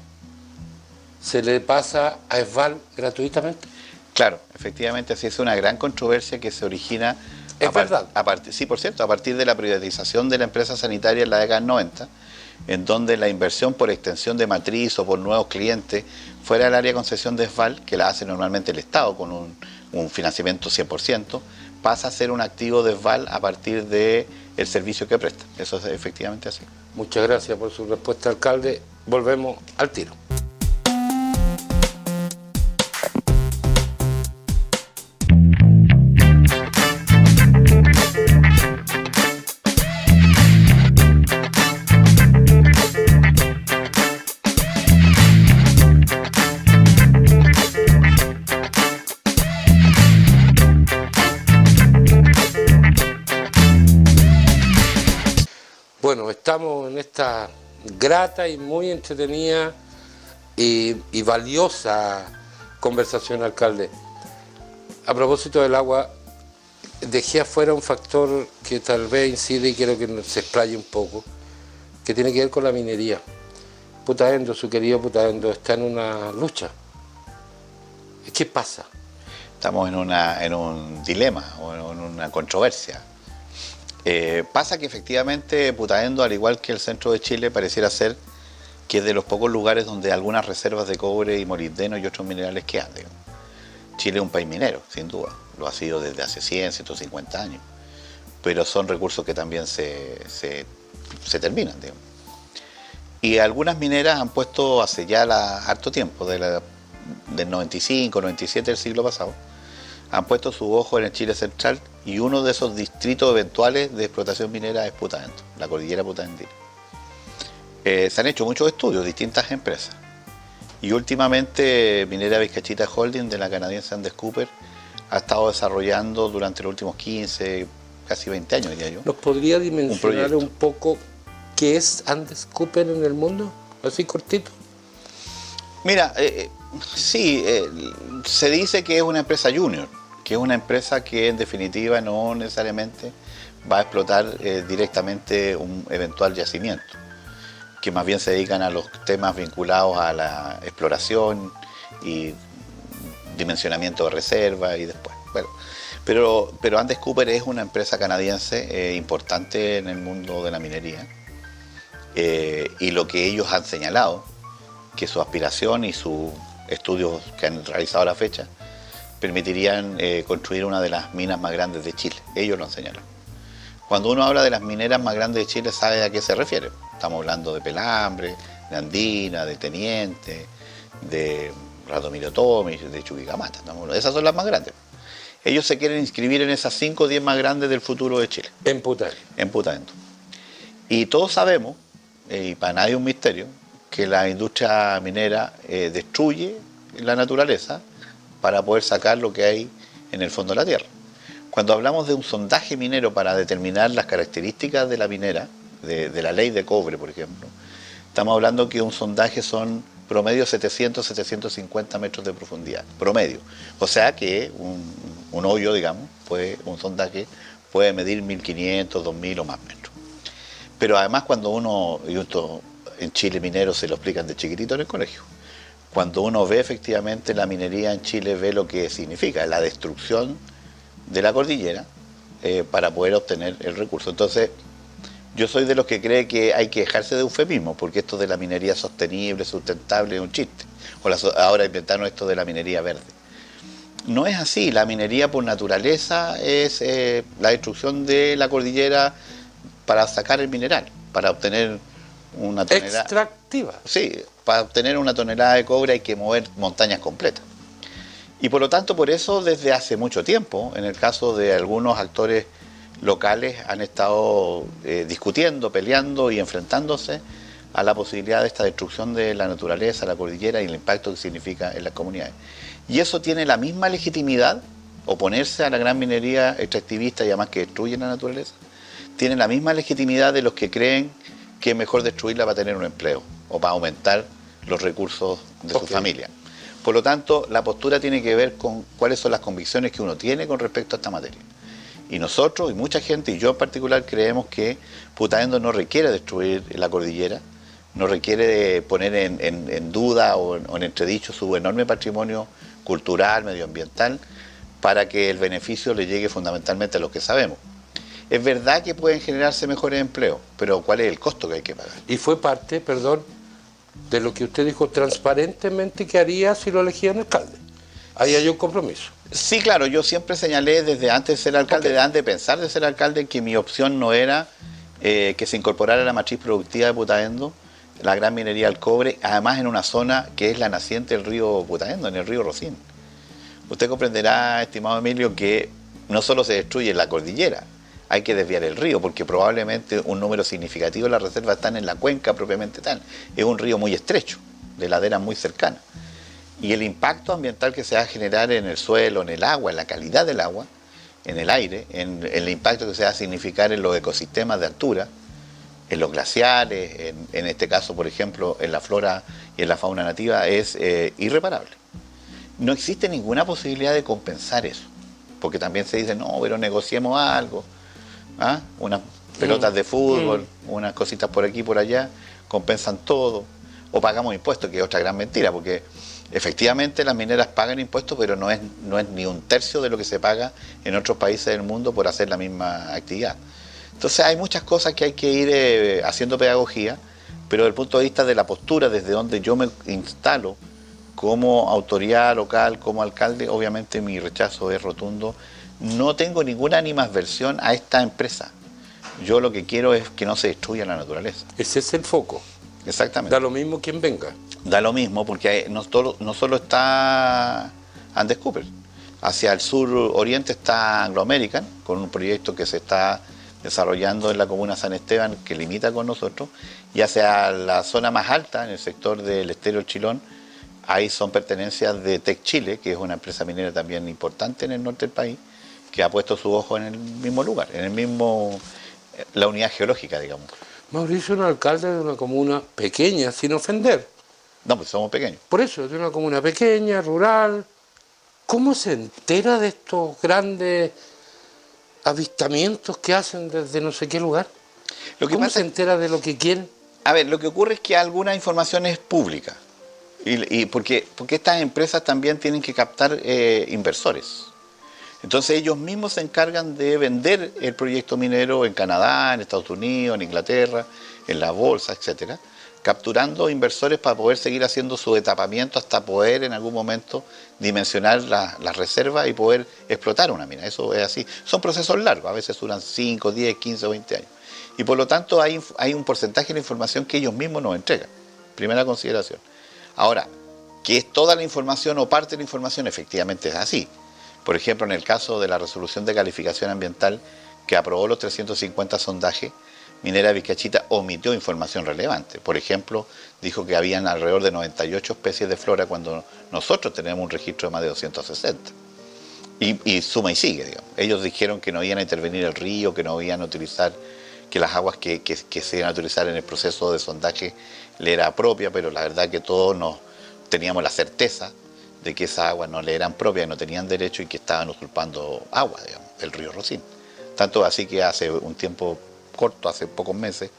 ¿se le pasa a ESVAL gratuitamente? Claro, efectivamente, así es una gran controversia que se origina... Es verdad. Sí, por cierto, a partir de la privatización de la empresa sanitaria en la década del 90, en donde la inversión por extensión de matriz o por nuevos clientes fuera del área de concesión de ESVAL, que la hace normalmente el Estado con un financiamiento 100%, pasa a ser un activo de ESVAL a partir del servicio que presta. Eso es efectivamente así. Muchas gracias por su respuesta, alcalde. Volvemos al tiro. Bueno, estamos en esta grata y muy entretenida y valiosa conversación, alcalde. A propósito del agua, dejé afuera un factor que tal vez incide y quiero que se explaye un poco, que tiene que ver con la minería. Putaendo, su querido Putaendo, está en una lucha. ¿Qué pasa? Estamos en un dilema o en una controversia. Pasa que efectivamente Putaendo, al igual que el centro de Chile, pareciera ser que es de los pocos lugares donde algunas reservas de cobre y molibdeno y otros minerales quedan. Digamos. Chile es un país minero, sin duda, lo ha sido desde hace 100, 150 años, pero son recursos que también se terminan. Digamos. Y algunas mineras han puesto hace ya harto tiempo, del 95, 97 del siglo pasado, han puesto su ojo en el Chile central y uno de esos distritos eventuales de explotación minera es Putaendo, la cordillera putaendina. Se han hecho muchos estudios, distintas empresas, y últimamente Minera Vizcachita Holding de la canadiense Andes Cooper ha estado desarrollando durante los últimos 15, casi 20 años, diría yo. ¿Nos podría dimensionar proyecto. un poco qué es Andes Cooper en el mundo? Así cortito. Mira, sí, se dice que es una empresa junior, que es una empresa que en definitiva no necesariamente va a explotar directamente un eventual yacimiento, que más bien se dedican a los temas vinculados a la exploración y dimensionamiento de reservas y después. Bueno, pero Andes Cooper es una empresa canadiense importante en el mundo de la minería y lo que ellos han señalado, que su aspiración y sus estudios que han realizado a la fecha permitirían construir una de las minas más grandes de Chile. Ellos lo han señalado. Cuando uno habla de las mineras más grandes de Chile, sabe a qué se refiere. Estamos hablando de Pelambre, de Andina, de Teniente, de Radomiro Tomic, de Chuquicamata. Esas son las más grandes. Ellos se quieren inscribir en esas 5 o 10 más grandes del futuro de Chile. En Putaendo. En Putaendo. Y todos sabemos, y para nadie es un misterio, que la industria minera destruye la naturaleza para poder sacar lo que hay en el fondo de la tierra. Cuando hablamos de un sondaje minero para determinar las características de la minera, de la ley de cobre, por ejemplo, estamos hablando que un sondaje son promedio 700, 750 metros de profundidad, promedio. O sea que un hoyo, digamos, un sondaje puede medir 1500, 2000 o más metros. Pero además cuando uno, y esto en Chile minero se lo explican de chiquitito en el colegio, cuando uno ve efectivamente la minería en Chile, ve lo que significa la destrucción de la cordillera para poder obtener el recurso. Entonces, yo soy de los que cree que hay que dejarse de eufemismo, porque esto de la minería sostenible, sustentable, es un chiste. Ahora inventaron esto de la minería verde. No es así, la minería por naturaleza es la destrucción de la cordillera para sacar el mineral, para obtener una tonelada. Extractiva. Sí, para obtener una tonelada de cobre hay que mover montañas completas. Y por lo tanto, por eso desde hace mucho tiempo, en el caso de algunos actores locales, han estado discutiendo, peleando y enfrentándose a la posibilidad de esta destrucción de la naturaleza, la cordillera y el impacto que significa en las comunidades. Y eso tiene la misma legitimidad, oponerse a la gran minería extractivista y además que destruye la naturaleza, tiene la misma legitimidad de los que creen que es mejor destruirla para tener un empleo o para aumentar los recursos de su familia. Por lo tanto, la postura tiene que ver con cuáles son las convicciones que uno tiene con respecto a esta materia. Y nosotros, y mucha gente, y yo en particular, creemos que Putaendo no requiere destruir la cordillera, no requiere poner en duda o en entredicho su enorme patrimonio cultural, medioambiental, para que el beneficio le llegue fundamentalmente a los que sabemos. Es verdad que pueden generarse mejores empleos, pero ¿cuál es el costo que hay que pagar? Y fue parte, perdón, de lo que usted dijo transparentemente que haría si lo elegían alcalde. Ahí hay un compromiso. Sí, claro, yo siempre señalé desde antes de ser alcalde, desde antes de pensar de ser alcalde, que mi opción no era que se incorporara la matriz productiva de Putaendo, la gran minería del cobre, además en una zona que es la naciente del río Putaendo, en el río Rosín. Usted comprenderá, estimado Emilio, que no solo se destruye la cordillera, hay que desviar el río, porque probablemente un número significativo de las reservas están en la cuenca propiamente tal. Es un río muy estrecho, de laderas muy cercanas. Y el impacto ambiental que se va a generar en el suelo, en el agua, en la calidad del agua, en el aire, en el impacto que se va a significar en los ecosistemas de altura, en los glaciares, en este caso, por ejemplo, en la flora y en la fauna nativa, es irreparable. No existe ninguna posibilidad de compensar eso, porque también se dice, no, pero negociemos algo, ¿ah? Unas pelotas de fútbol, unas cositas por aquí y por allá, compensan todo, o pagamos impuestos, que es otra gran mentira, porque efectivamente las mineras pagan impuestos, pero no es ni un tercio de lo que se paga en otros países del mundo por hacer la misma actividad. Entonces hay muchas cosas que hay que ir haciendo pedagogía, pero desde el punto de vista de la postura, desde donde yo me instalo como autoridad local, como alcalde, obviamente mi rechazo es rotundo. No tengo ninguna animadversión a esta empresa. Yo lo que quiero es que no se destruya la naturaleza. Ese es el foco. Exactamente. Da lo mismo quien venga. Da lo mismo, porque no solo está Andes Cooper. Hacia el sur oriente está Anglo American, con un proyecto que se está desarrollando en la comuna San Esteban, que limita con nosotros, y hacia la zona más alta, en el sector del Estero del Chilón, ahí son pertenencias de Tech Chile, que es una empresa minera también importante en el norte del país, que ha puesto su ojo en el mismo lugar, la unidad geológica, digamos. Mauricio es un alcalde de una comuna pequeña, sin ofender. No, pues somos pequeños. Por eso, de una comuna pequeña, rural. ¿Cómo se entera de estos grandes avistamientos que hacen desde no sé qué lugar? ¿Cómo se entera de lo que quieren? A ver, lo que ocurre es que alguna información es pública. Y porque estas empresas también tienen que captar inversores. Entonces ellos mismos se encargan de vender el proyecto minero en Canadá, en Estados Unidos, en Inglaterra, en la bolsa, etcétera, capturando inversores para poder seguir haciendo su etapamiento hasta poder en algún momento dimensionar las reservas y poder explotar una mina. Eso es así. Son procesos largos, a veces duran 5, 10, 15 o 20 años. Y por lo tanto hay un porcentaje de información que ellos mismos nos entregan. Primera consideración. Ahora, ¿qué es toda la información o parte de la información? Efectivamente es así. Por ejemplo, en el caso de la resolución de calificación ambiental que aprobó los 350 sondajes, Minera Vizcachita omitió información relevante. Por ejemplo, dijo que habían alrededor de 98 especies de flora cuando nosotros tenemos un registro de más de 260. Y suma y sigue, digamos. Ellos dijeron que no iban a intervenir el río, que no iban a utilizar, que las aguas que se iban a utilizar en el proceso de sondaje le era propia, pero la verdad que todos teníamos la certeza de que esas aguas no le eran propias, no tenían derecho y que estaban usurpando agua, digamos, del río Rosín. Tanto así que hace un tiempo corto, hace pocos meses,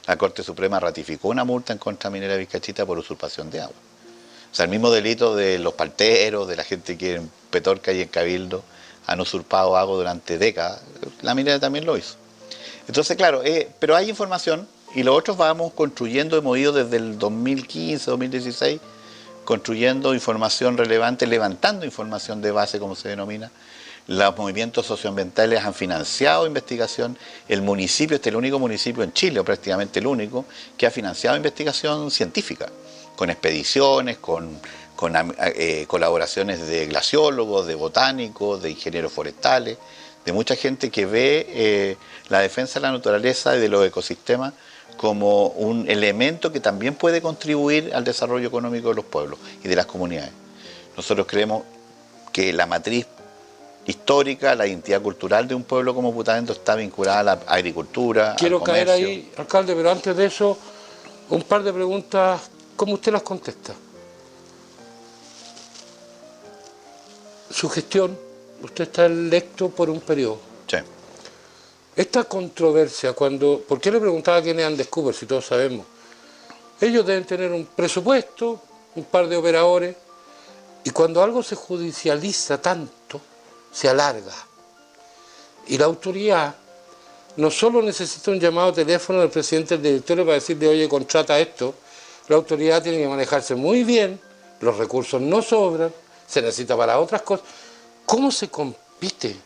la Corte Suprema ratificó una multa en contra de Minera Vizcachita por usurpación de agua. O sea, el mismo delito de los palteros, de la gente que en Petorca y en Cabildo han usurpado agua durante décadas, la minera también lo hizo. Entonces, claro, pero hay información y los otros vamos construyendo, hemos ido desde el 2015, 2016, construyendo información relevante, levantando información de base, como se denomina. Los movimientos socioambientales han financiado investigación. El municipio, este es el único municipio en Chile, o prácticamente el único, que ha financiado investigación científica, con expediciones, con colaboraciones de glaciólogos, de botánicos, de ingenieros forestales, de mucha gente que ve la defensa de la naturaleza y de los ecosistemas como un elemento que también puede contribuir al desarrollo económico de los pueblos y de las comunidades. Nosotros creemos que la matriz histórica, la identidad cultural de un pueblo como Putaendo está vinculada a la agricultura, Quiero al comercio. caer ahí, alcalde, pero antes de eso, un par de preguntas, ¿cómo usted las contesta? Su gestión, usted está electo por un periodo. Sí. Esta controversia, ¿por qué le preguntaba a quiénes han descubierto, si todos sabemos? Ellos deben tener un presupuesto, un par de operadores, y cuando algo se judicializa tanto, se alarga. Y la autoridad no solo necesita un llamado a teléfono del presidente del directorio para decirle, oye, contrata esto, la autoridad tiene que manejarse muy bien, los recursos no sobran, se necesita para otras cosas. ¿Cómo se compite?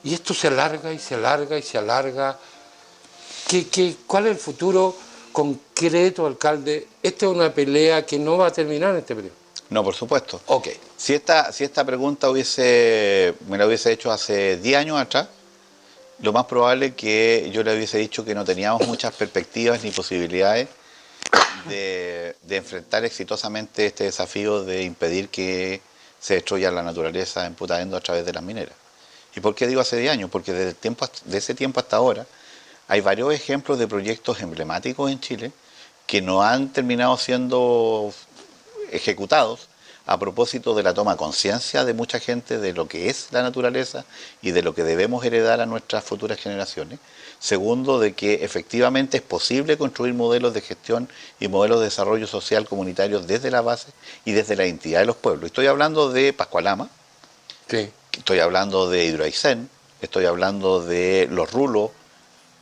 Y esto se alarga y se alarga y se alarga. ¿Cuál es el futuro concreto, alcalde? Esta es una pelea que no va a terminar en este periodo. No, por supuesto. Ok. Si esta pregunta me la hubiese hecho hace 10 años atrás, lo más probable es que yo le hubiese dicho que no teníamos muchas perspectivas ni posibilidades de enfrentar exitosamente este desafío de impedir que se destruya la naturaleza en Putaendo a través de las mineras. ¿Y por qué digo hace 10 años? Porque desde ese tiempo hasta ahora hay varios ejemplos de proyectos emblemáticos en Chile que no han terminado siendo ejecutados a propósito de la toma de conciencia de mucha gente de lo que es la naturaleza y de lo que debemos heredar a nuestras futuras generaciones. Segundo, de que efectivamente es posible construir modelos de gestión y modelos de desarrollo social comunitario desde la base y desde la identidad de los pueblos. Estoy hablando de Pascualama, Sí. estoy hablando de Hidroaicén, estoy hablando de Los Rulos,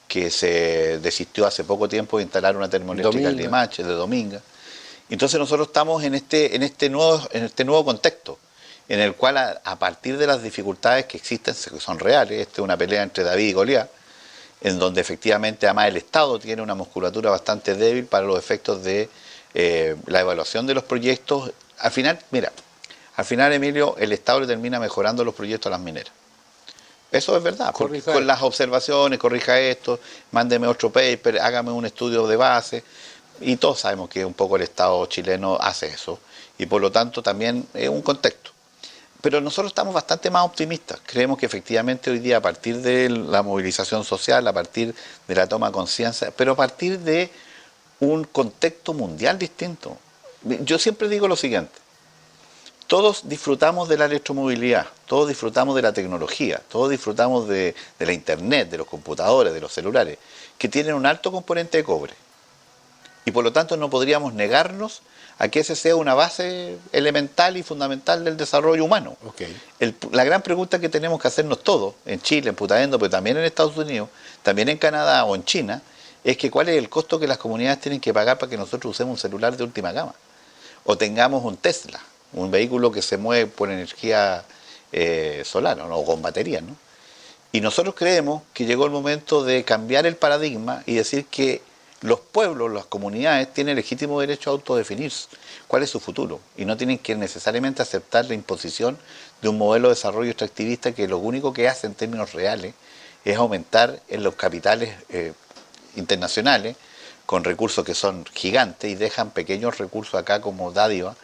que se desistió hace poco tiempo de instalar una termoeléctrica en Limache, de Dominga. Entonces nosotros estamos en este nuevo contexto, en el cual a partir de las dificultades que existen, que son reales, esta es una pelea entre David y Goliat, en donde efectivamente además el Estado tiene una musculatura bastante débil para los efectos de la evaluación de los proyectos. Al final, Emilio, el Estado le termina mejorando los proyectos a las mineras. Eso es verdad, con las observaciones, corrija esto, mándeme otro paper, hágame un estudio de base. Y todos sabemos que un poco el Estado chileno hace eso, y por lo tanto también es un contexto. Pero nosotros estamos bastante más optimistas. Creemos que efectivamente hoy día, a partir de la movilización social, a partir de la toma de conciencia, pero a partir de un contexto mundial distinto. Yo siempre digo lo siguiente: todos disfrutamos de la electromovilidad, todos disfrutamos de la tecnología, todos disfrutamos de la internet, de los computadores, de los celulares, que tienen un alto componente de cobre. Y por lo tanto no podríamos negarnos a que ese sea una base elemental y fundamental del desarrollo humano. Okay. La gran pregunta que tenemos que hacernos todos, en Chile, en Putaendo, pero también en Estados Unidos, también en Canadá o en China, es que cuál es el costo que las comunidades tienen que pagar para que nosotros usemos un celular de última gama. O tengamos un Tesla, un vehículo que se mueve por energía solar, ¿no? O con baterías, ¿no? Y nosotros creemos que llegó el momento de cambiar el paradigma y decir que los pueblos, las comunidades tienen legítimo derecho a autodefinirse cuál es su futuro y no tienen que necesariamente aceptar la imposición de un modelo de desarrollo extractivista que lo único que hace en términos reales es aumentar en los capitales internacionales con recursos que son gigantes y dejan pequeños recursos acá como dádiva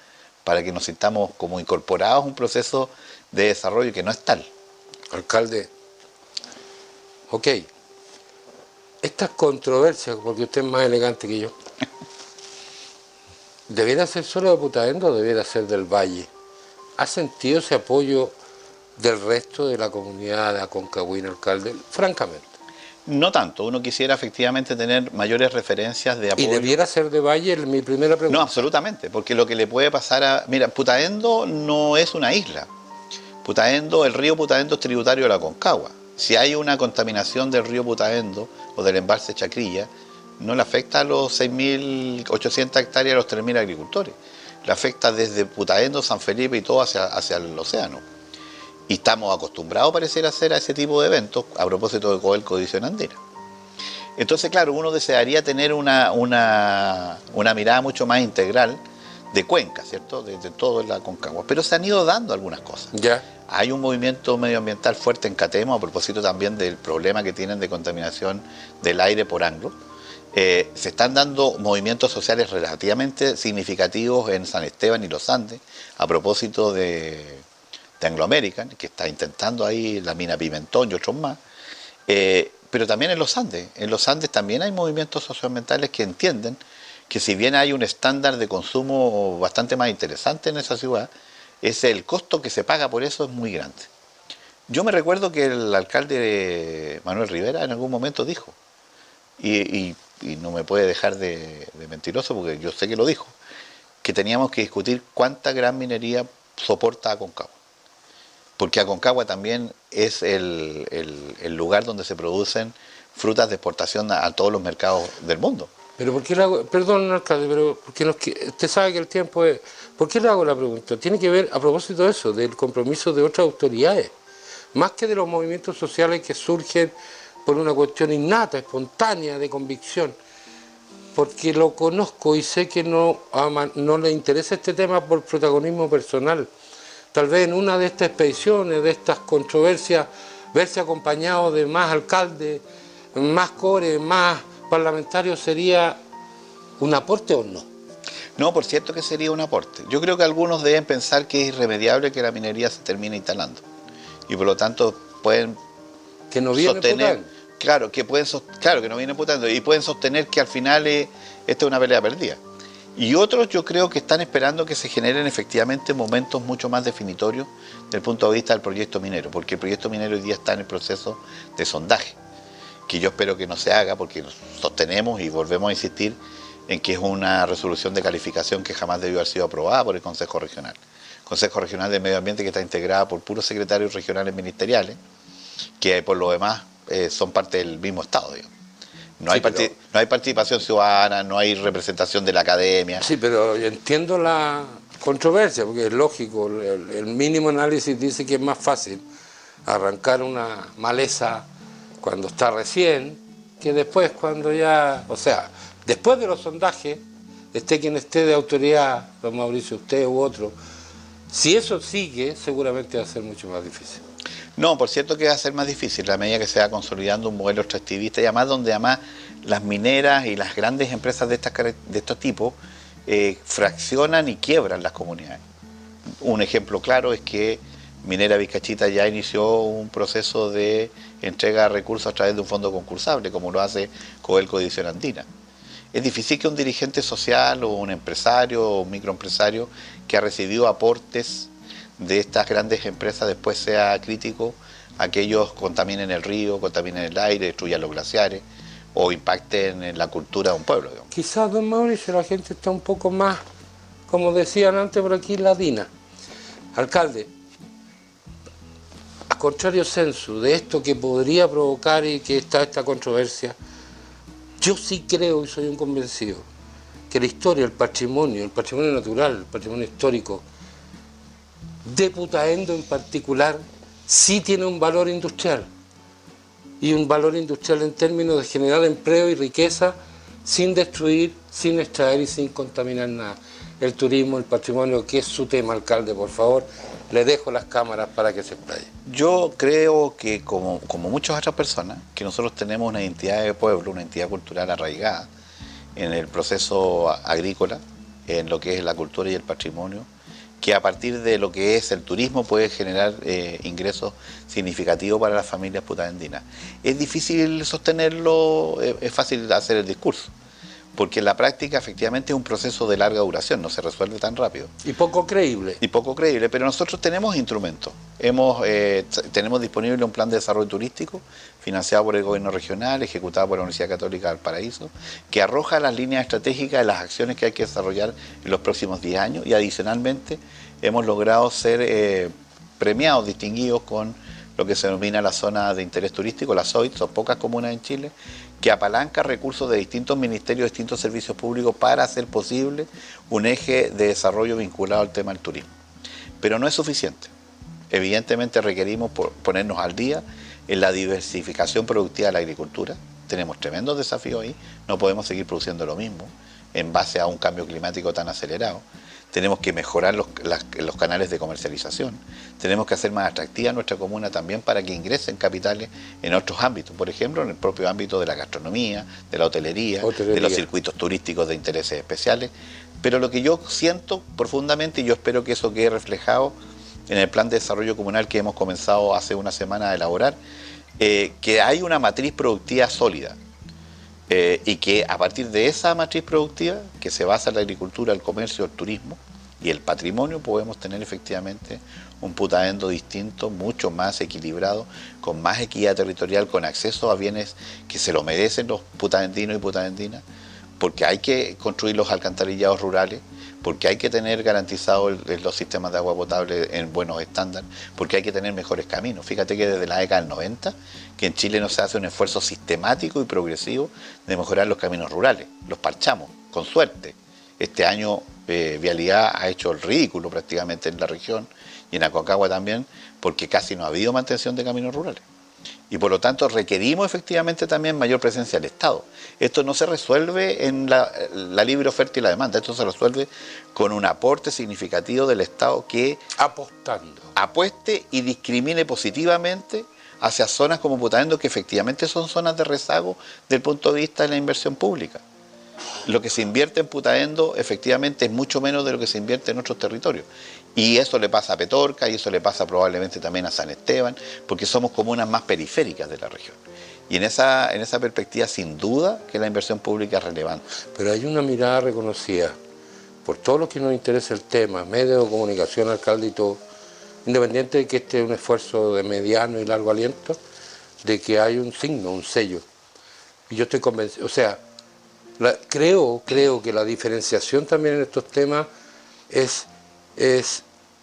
para que nos sintamos como incorporados a un proceso de desarrollo que no es tal. Alcalde, ok. Estas controversias, porque usted es más elegante que yo, ¿debiera ser solo de Putaendo o debiera ser del Valle? ¿Ha sentido ese apoyo del resto de la comunidad de Aconcagüín, alcalde, francamente. No tanto, uno quisiera efectivamente tener mayores referencias de apoyo. ¿Y debiera ser de Valle? Mi primera pregunta. No, absolutamente, porque lo que le puede pasar a... Mira, Putaendo no es una isla. Putaendo, el río Putaendo es tributario de la Aconcagua. Si hay una contaminación del río Putaendo o del embalse Chacrilla, no le afecta a los 6.800 hectáreas a los 3.000 agricultores. Le afecta desde Putaendo, San Felipe y todo hacia el océano. Y estamos acostumbrados, pareciera ser, a ese tipo de eventos a propósito de Codelco Edición Andina. Entonces, claro, uno desearía tener una mirada mucho más integral de Cuenca, ¿cierto? De todo la Aconcagua. Pero se han ido dando algunas cosas. Ya. Hay un movimiento medioambiental fuerte en Catemo a propósito también del problema que tienen de contaminación del aire por Anglo. Se están dando movimientos sociales relativamente significativos en San Esteban y los Andes a propósito de Anglo American, que está intentando ahí la mina Pimentón y otros más, pero también en los Andes también hay movimientos socioambientales que entienden que si bien hay un estándar de consumo bastante más interesante en esa ciudad, el costo que se paga por eso es muy grande. Yo me recuerdo que el alcalde Manuel Rivera en algún momento dijo, y no me puede dejar de mentiroso porque yo sé que lo dijo, que teníamos que discutir cuánta gran minería soporta Aconcagua. Porque Aconcagua también es el lugar donde se producen frutas de exportación a todos los mercados del mundo. Pero ¿por qué le hago, perdón, alcalde, pero porque usted sabe que el tiempo es... ¿Por qué le hago la pregunta? Tiene que ver, a propósito de eso, del compromiso de otras autoridades, más que de los movimientos sociales que surgen por una cuestión innata, espontánea, de convicción. Porque lo conozco y sé que no le interesa este tema por protagonismo personal. Tal vez en una de estas expediciones, de estas controversias, verse acompañado de más alcaldes, más cores, más parlamentarios, ¿sería un aporte o no? No, por cierto que sería un aporte. Yo creo que algunos deben pensar que es irremediable que la minería se termine instalando. Y por lo tanto pueden que no viene sostener... Claro, que no viene putando. Y pueden sostener que al final esta es una pelea perdida. Y otros yo creo que están esperando que se generen efectivamente momentos mucho más definitorios desde el punto de vista del proyecto minero, porque el proyecto minero hoy día está en el proceso de sondaje, que yo espero que no se haga porque nos sostenemos y volvemos a insistir en que es una resolución de calificación que jamás debió haber sido aprobada por el Consejo Regional. El Consejo Regional de Medio Ambiente que está integrada por puros secretarios regionales ministeriales, que por lo demás son parte del mismo Estado, digamos. No hay participación ciudadana, no hay representación de la academia. Sí, pero yo entiendo la controversia, porque es lógico, el mínimo análisis dice que es más fácil arrancar una maleza cuando está recién, que después cuando ya, o sea, después de los sondajes, esté quien esté de autoridad, don Mauricio, usted u otro, si eso sigue, seguramente va a ser mucho más difícil. No, por cierto que va a ser más difícil a medida que se va consolidando un modelo extractivista y además donde las mineras y las grandes empresas de estos tipos fraccionan y quiebran las comunidades. Un ejemplo claro es que Minera Vizcachita ya inició un proceso de entrega de recursos a través de un fondo concursable, como lo hace Codelco Edición Andina. Es difícil que un dirigente social o un empresario o un microempresario que ha recibido aportes de estas grandes empresas después sea crítico a que ellos contaminen el río, contaminen el aire, destruyan los glaciares o impacten en la cultura de un pueblo, digamos. Quizás, don Mauricio, la gente está un poco más, como decían antes por aquí, ladina. Alcalde, a contrario sensu de esto que podría provocar y que está esta controversia, yo sí creo y soy un convencido que la historia, el patrimonio natural, el patrimonio histórico de Putaendo en particular, sí tiene un valor industrial. Y un valor industrial en términos de generar empleo y riqueza sin destruir, sin extraer y sin contaminar nada. El turismo, el patrimonio, que es su tema, alcalde, por favor, le dejo las cámaras para que se explaye. Yo creo que como muchas otras personas, que nosotros tenemos una identidad de pueblo, una identidad cultural arraigada en el proceso agrícola, en lo que es la cultura y el patrimonio, que a partir de lo que es el turismo puede generar ingresos significativos para las familias putaendinas. Es difícil sostenerlo, es fácil hacer el discurso, porque en la práctica efectivamente es un proceso de larga duración, no se resuelve tan rápido. Y poco creíble. Y poco creíble, pero nosotros tenemos instrumentos. Tenemos disponible un plan de desarrollo turístico financiado por el gobierno regional, ejecutado por la Universidad Católica del Paraíso, que arroja las líneas estratégicas de las acciones que hay que desarrollar en los próximos 10 años, y adicionalmente hemos logrado ser premiados, distinguidos con lo que se denomina la zona de interés turístico, la ZOIT, son pocas comunas en Chile, que apalanca recursos de distintos ministerios, distintos servicios públicos para hacer posible un eje de desarrollo vinculado al tema del turismo. Pero no es suficiente. Evidentemente requerimos ponernos al día en la diversificación productiva de la agricultura. Tenemos tremendos desafíos ahí, no podemos seguir produciendo lo mismo en base a un cambio climático tan acelerado. Tenemos que mejorar los canales de comercialización. Tenemos que hacer más atractiva nuestra comuna también para que ingresen capitales en otros ámbitos. Por ejemplo, en el propio ámbito de la gastronomía, de la hotelería, de los circuitos turísticos de intereses especiales. Pero lo que yo siento profundamente, y yo espero que eso quede reflejado en el plan de desarrollo comunal que hemos comenzado hace una semana a elaborar, que hay una matriz productiva sólida. Y que a partir de esa matriz productiva, que se basa en la agricultura, el comercio, el turismo y el patrimonio, podemos tener efectivamente un Putaendo distinto, mucho más equilibrado, con más equidad territorial, con acceso a bienes que se lo merecen los putaendinos y putaendinas, porque hay que construir los alcantarillados rurales, porque hay que tener garantizados los sistemas de agua potable en buenos estándares, porque hay que tener mejores caminos. Fíjate que desde la década del 90, que en Chile no se hace un esfuerzo sistemático y progresivo de mejorar los caminos rurales. Los parchamos, con suerte. Este año Vialidad ha hecho el ridículo prácticamente en la región y en Aconcagua también, porque casi no ha habido mantención de caminos rurales. Y por lo tanto requerimos efectivamente también mayor presencia del Estado. Esto no se resuelve en la libre oferta y la demanda, esto se resuelve con un aporte significativo del Estado que apueste y discrimine positivamente hacia zonas como Putaendo, que efectivamente son zonas de rezago desde el punto de vista de la inversión pública. Lo que se invierte en Putaendo efectivamente es mucho menos de lo que se invierte en otros territorios. Y eso le pasa a Petorca, y eso le pasa probablemente también a San Esteban, porque somos comunas más periféricas de la región. Y en esa perspectiva, sin duda, que la inversión pública es relevante. Pero hay una mirada reconocida por todos los que nos interesa el tema, medios de comunicación, alcalde y todo, independiente de que este es un esfuerzo de mediano y largo aliento, de que hay un signo, un sello. Y yo estoy convencido, o sea, creo que la diferenciación también en estos temas es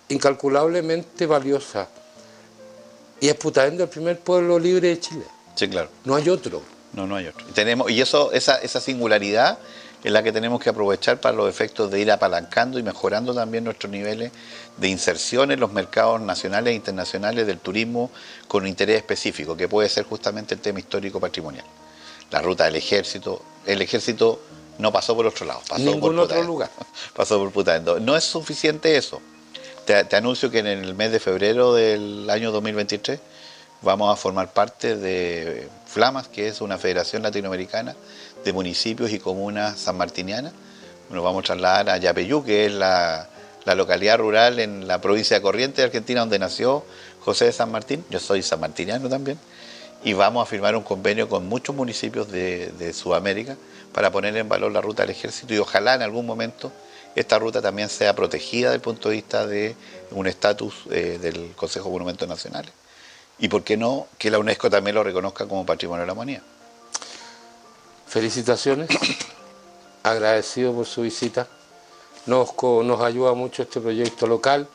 incalculablemente valiosa. Y es Putaendo el primer pueblo libre de Chile. Sí, claro. No hay otro. No hay otro. Esa singularidad es la que tenemos que aprovechar para los efectos de ir apalancando y mejorando también nuestros niveles de inserción en los mercados nacionales e internacionales del turismo con un interés específico, que puede ser justamente el tema histórico patrimonial. La ruta del ejército. El ejército no pasó por otro lado, pasó ningún por otro lugar. Pasó por Putaendo. No es suficiente eso. Te anuncio que en el mes de febrero del año 2023 vamos a formar parte de Flamas, que es una federación latinoamericana de municipios y comunas sanmartinianas. Nos vamos a trasladar a Yapeyú, que es la localidad rural en la provincia de Corrientes de Argentina, donde nació José de San Martín. Yo soy sanmartiniano también. Y vamos a firmar un convenio con muchos municipios de Sudamérica para poner en valor la ruta del ejército, y ojalá en algún momento esta ruta también sea protegida desde el punto de vista de un estatus del Consejo de Monumentos Nacionales. Y por qué no, que la UNESCO también lo reconozca como Patrimonio de la Humanidad. Felicitaciones, agradecido por su visita. Nos ayuda mucho este proyecto local.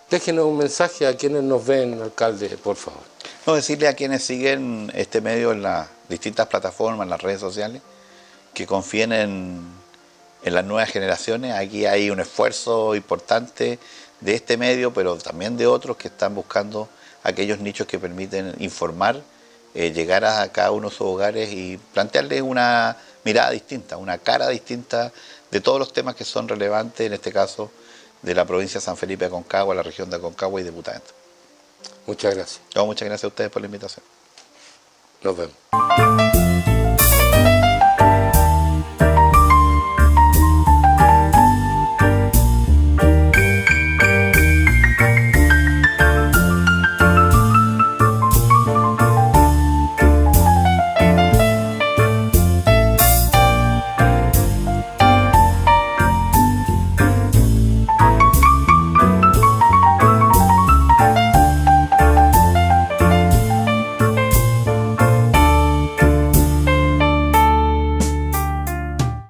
Déjenos un mensaje a quienes nos ven, alcalde, por favor. No, decirle a quienes siguen este medio en las distintas plataformas, en las redes sociales, que confíen en las nuevas generaciones. Aquí hay un esfuerzo importante de este medio, pero también de otros que están buscando aquellos nichos que permiten informar, llegar a cada uno de sus hogares y plantearles una mirada distinta, una cara distinta de todos los temas que son relevantes, en este caso de la provincia de San Felipe de Aconcagua, la región de Aconcagua y de Putaendo. Muchas gracias. No, muchas gracias a ustedes por la invitación. Nos vemos.